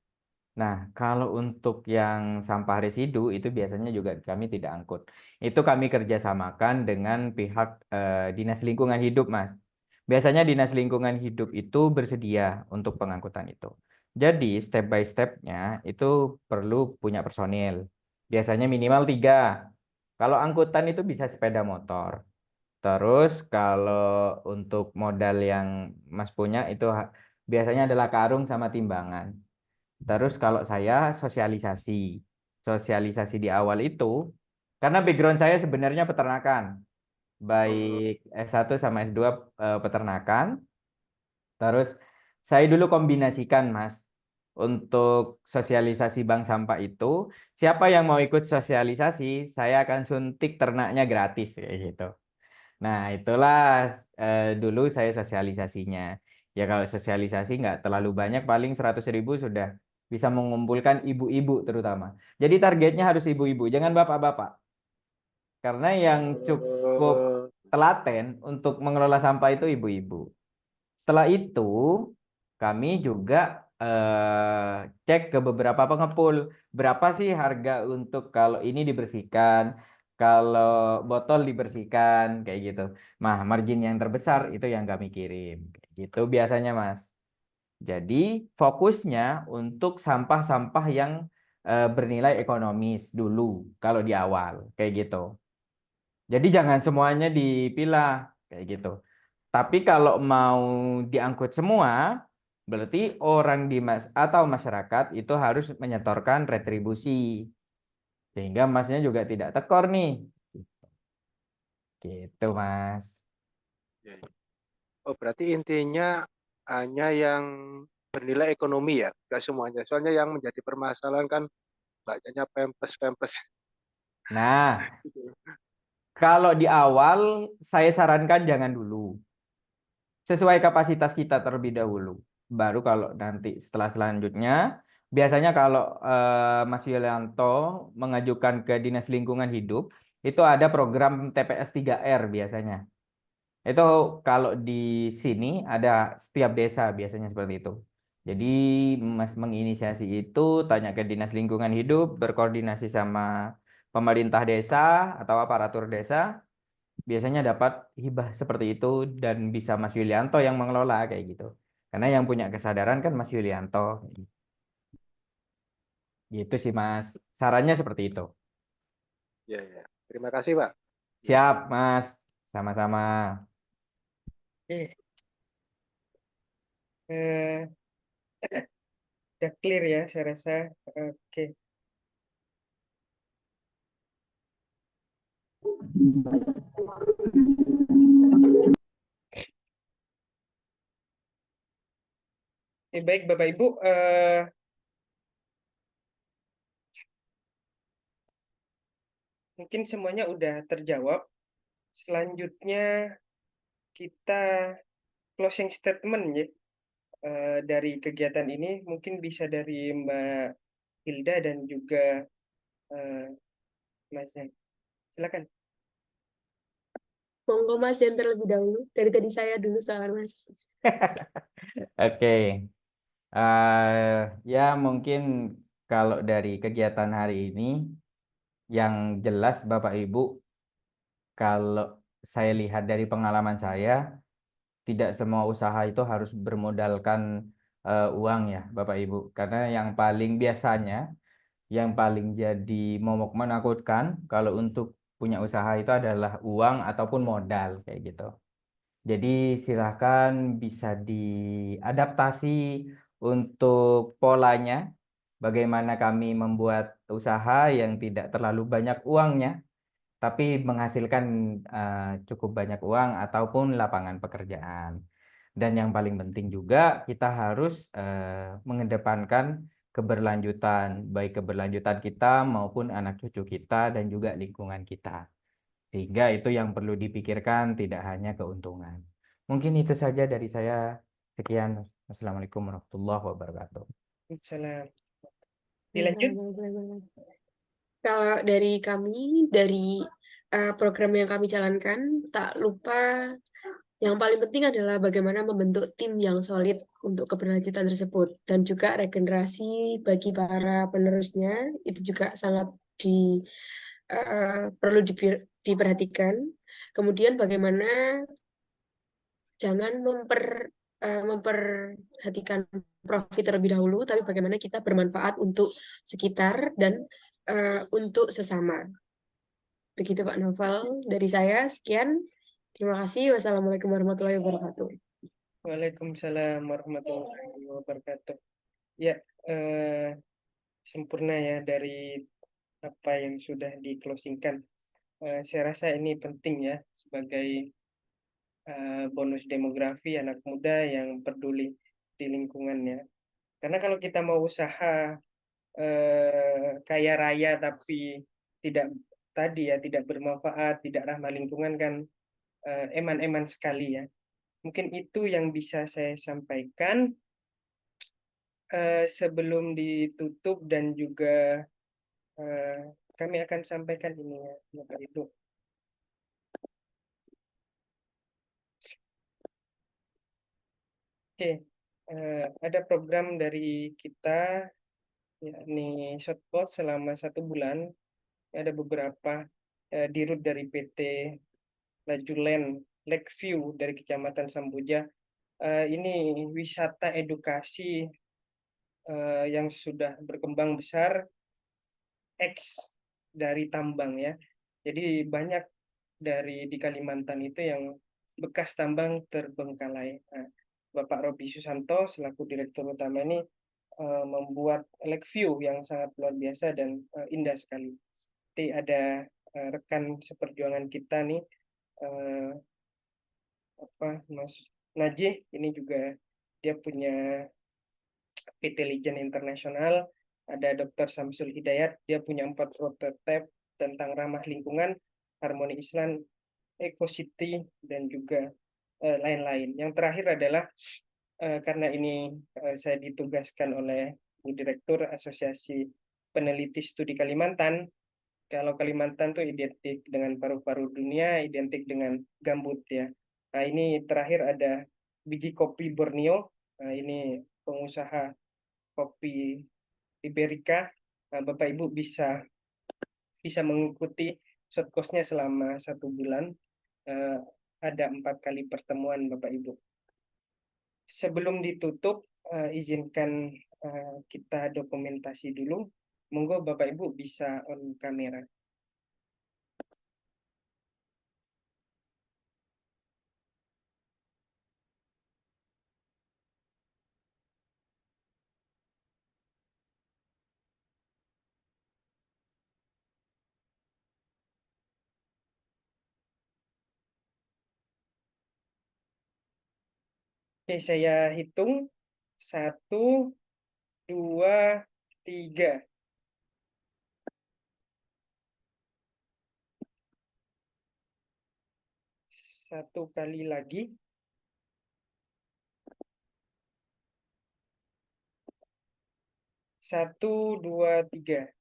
Nah, kalau untuk yang sampah residu itu biasanya juga kami tidak angkut. Itu kami kerjasamakan dengan pihak Dinas Lingkungan Hidup, Mas. Biasanya Dinas Lingkungan Hidup itu bersedia untuk pengangkutan itu. Jadi, step by step-nya itu perlu punya personil. Biasanya minimal 3. Kalau angkutan itu bisa sepeda motor. Terus kalau untuk modal yang Mas punya itu biasanya adalah karung sama timbangan. Terus kalau saya sosialisasi. Sosialisasi di awal itu, karena background saya sebenarnya peternakan. Baik S1 sama S2 peternakan. Terus saya dulu kombinasikan, Mas. Untuk sosialisasi bank sampah itu, siapa yang mau ikut sosialisasi, saya akan suntik ternaknya gratis kayak gitu. Nah, itulah dulu saya sosialisasinya. Ya kalau sosialisasi nggak terlalu banyak, paling 100.000 sudah bisa mengumpulkan ibu-ibu terutama. Jadi targetnya harus ibu-ibu, jangan bapak-bapak. Karena yang cukup telaten untuk mengelola sampah itu ibu-ibu. Setelah itu, kami juga cek ke beberapa pengepul, berapa sih harga untuk kalau ini dibersihkan, kalau botol dibersihkan, kayak gitu. Nah, margin yang terbesar itu yang kami kirim, kayak gitu biasanya, Mas. Jadi fokusnya untuk sampah-sampah yang bernilai ekonomis dulu kalau di awal, kayak gitu. Jadi jangan semuanya dipilah, kayak gitu. Tapi kalau mau diangkut semua, berarti orang di atau masyarakat itu harus menyetorkan retribusi. Sehingga masnya juga tidak tekor nih. Gitu, Mas. Ya, ya. Oh, berarti intinya hanya yang bernilai ekonomi ya, nggak semuanya. Soalnya yang menjadi permasalahan kan banyaknya pempes-pempes. Nah, kalau di awal saya sarankan jangan dulu. Sesuai kapasitas kita terlebih dahulu. Baru kalau nanti setelah selanjutnya, biasanya kalau Mas Yulianto mengajukan ke Dinas Lingkungan Hidup, itu ada program TPS 3R biasanya. Itu kalau di sini ada setiap desa biasanya seperti itu. Jadi Mas menginisiasi itu, tanya ke Dinas Lingkungan Hidup, berkoordinasi sama pemerintah desa atau aparatur desa, biasanya dapat hibah seperti itu dan bisa Mas Yulianto yang mengelola kayak gitu. Karena yang punya kesadaran kan Mas Yulianto. Gitu sih Mas. Sarannya seperti itu. Ya, ya. Terima kasih, Pak. Siap Mas. Sama-sama. Oke, eh, udah clear ya, saya rasa. Oke, baik Bapak Ibu, mungkin semuanya udah terjawab. Selanjutnya kita closing statement ya dari kegiatan ini, mungkin bisa dari Mbak Hilda dan juga Mas Zen. Silakan. Monggo Mas yang terlebih dahulu. Dari tadi saya dulu soal Mas. Oke. Ya mungkin kalau dari kegiatan hari ini yang jelas Bapak Ibu, kalau saya lihat dari pengalaman saya, tidak semua usaha itu harus bermodalkan uang ya Bapak Ibu. Karena yang paling biasanya, yang paling jadi momok menakutkan kalau untuk punya usaha itu adalah uang ataupun modal kayak gitu. Jadi silahkan bisa diadaptasi untuk polanya, bagaimana kami membuat usaha yang tidak terlalu banyak uangnya, tapi menghasilkan cukup banyak uang ataupun lapangan pekerjaan. Dan yang paling penting juga kita harus mengedepankan keberlanjutan, baik keberlanjutan kita maupun anak cucu kita dan juga lingkungan kita. Sehingga itu yang perlu dipikirkan, tidak hanya keuntungan. Mungkin itu saja dari saya. Sekian. Assalamualaikum warahmatullahi wabarakatuh. Salam. Dilanjut. Kalau dari kami, dari program yang kami jalankan, tak lupa yang paling penting adalah bagaimana membentuk tim yang solid untuk keberlanjutan tersebut. Dan juga regenerasi bagi para penerusnya, itu juga sangat perlu diperhatikan. Kemudian bagaimana jangan memperhatikan profit terlebih dahulu, tapi bagaimana kita bermanfaat untuk sekitar dan untuk sesama. Begitu Pak Novel dari saya. Sekian. Terima kasih. Wassalamualaikum warahmatullahi wabarakatuh. Waalaikumsalam warahmatullahi wabarakatuh. Ya, sempurna ya dari apa yang sudah di-closingkan. Saya rasa ini penting ya sebagai bonus demografi anak muda yang peduli di lingkungannya. Karena kalau kita mau usaha kaya raya tapi tidak tadi ya tidak bermanfaat, tidak ramah lingkungan kan eman-eman sekali ya. Mungkin itu yang bisa saya sampaikan sebelum ditutup dan juga kami akan sampaikan ini ya Bapak Ibu. Oke, ada program dari kita, yakni Shotpot selama 1 bulan. Ada beberapa dirut dari PT Lajulen, Lakeview dari Kecamatan Samboja. Ini wisata edukasi yang sudah berkembang besar, X dari tambang ya. Jadi banyak dari di Kalimantan itu yang bekas tambang terbengkalai. Nah, Bapak Robi Susanto selaku Direktur Utama ini membuat Lakeview yang sangat luar biasa dan indah sekali. Nanti ada rekan seperjuangan kita nih, Mas Najih, ini juga dia punya PT Legend Internasional. Ada Dr. Samsul Hidayat, dia punya 4 prototipe tentang ramah lingkungan, harmoni Islam, Eco City, dan juga lain-lain. Yang terakhir adalah karena ini saya ditugaskan oleh Bu Direktur Asosiasi Peneliti Studi Kalimantan. Kalau Kalimantan tuh identik dengan paru-paru dunia, identik dengan gambut ya. Nah, ini terakhir ada biji kopi Borneo. Nah, ini pengusaha kopi Iberica. Nah, Bapak Ibu bisa mengikuti short course-nya selama 1 bulan. Ada 4 kali pertemuan Bapak Ibu. Sebelum ditutup, izinkan kita dokumentasi dulu. Monggo Bapak Ibu bisa on kamera. Oke, saya hitung. 1, 2, 3. 1 kali lagi. 1, 2, 3.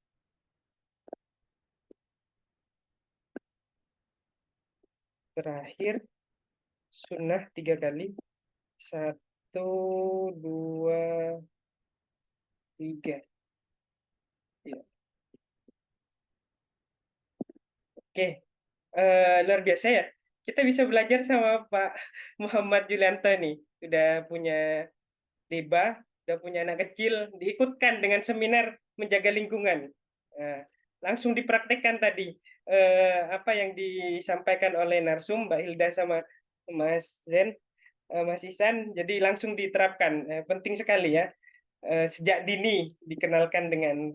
Terakhir, sunnah 3 kali. 1, 2, 3. Ya. Oke, luar biasa ya. Kita bisa belajar sama Pak Muhammad Julianto nih. Udah punya deba, udah punya anak kecil, diikutkan dengan seminar menjaga lingkungan. Langsung dipraktekkan tadi apa yang disampaikan oleh Narsum, Mbak Hilda sama Mas Zen, Mas Isan, jadi langsung diterapkan. Penting sekali ya, sejak dini dikenalkan dengan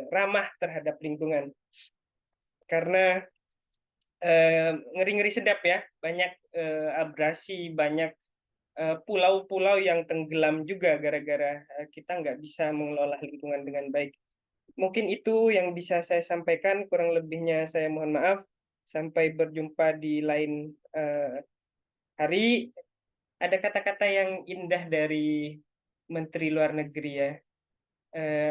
ramah terhadap lingkungan. Karena ngeri-ngeri sedap ya, banyak abrasi, banyak pulau-pulau yang tenggelam juga gara-gara kita nggak bisa mengelola lingkungan dengan baik. Mungkin itu yang bisa saya sampaikan, kurang lebihnya saya mohon maaf. Sampai berjumpa di lain hari. Ada kata-kata yang indah dari Menteri Luar Negeri ya.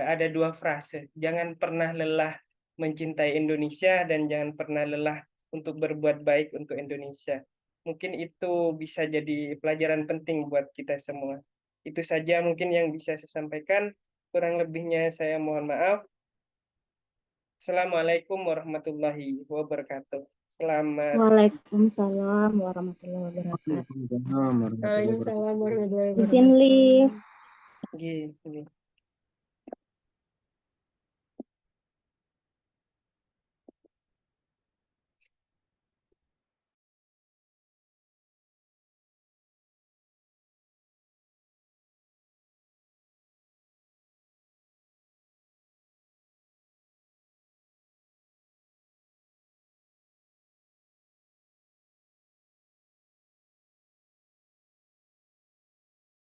Ada 2 frase, jangan pernah lelah mencintai Indonesia dan jangan pernah lelah untuk berbuat baik untuk Indonesia. Mungkin itu bisa jadi pelajaran penting buat kita semua. Itu saja mungkin yang bisa saya sampaikan. Kurang lebihnya saya mohon maaf. Assalamualaikum warahmatullahi wabarakatuh. Selamat. Waalaikumsalam warahmatullahi wabarakatuh. Waalaikumsalam warahmatullahi Izin wabarakatuh. live. Gini.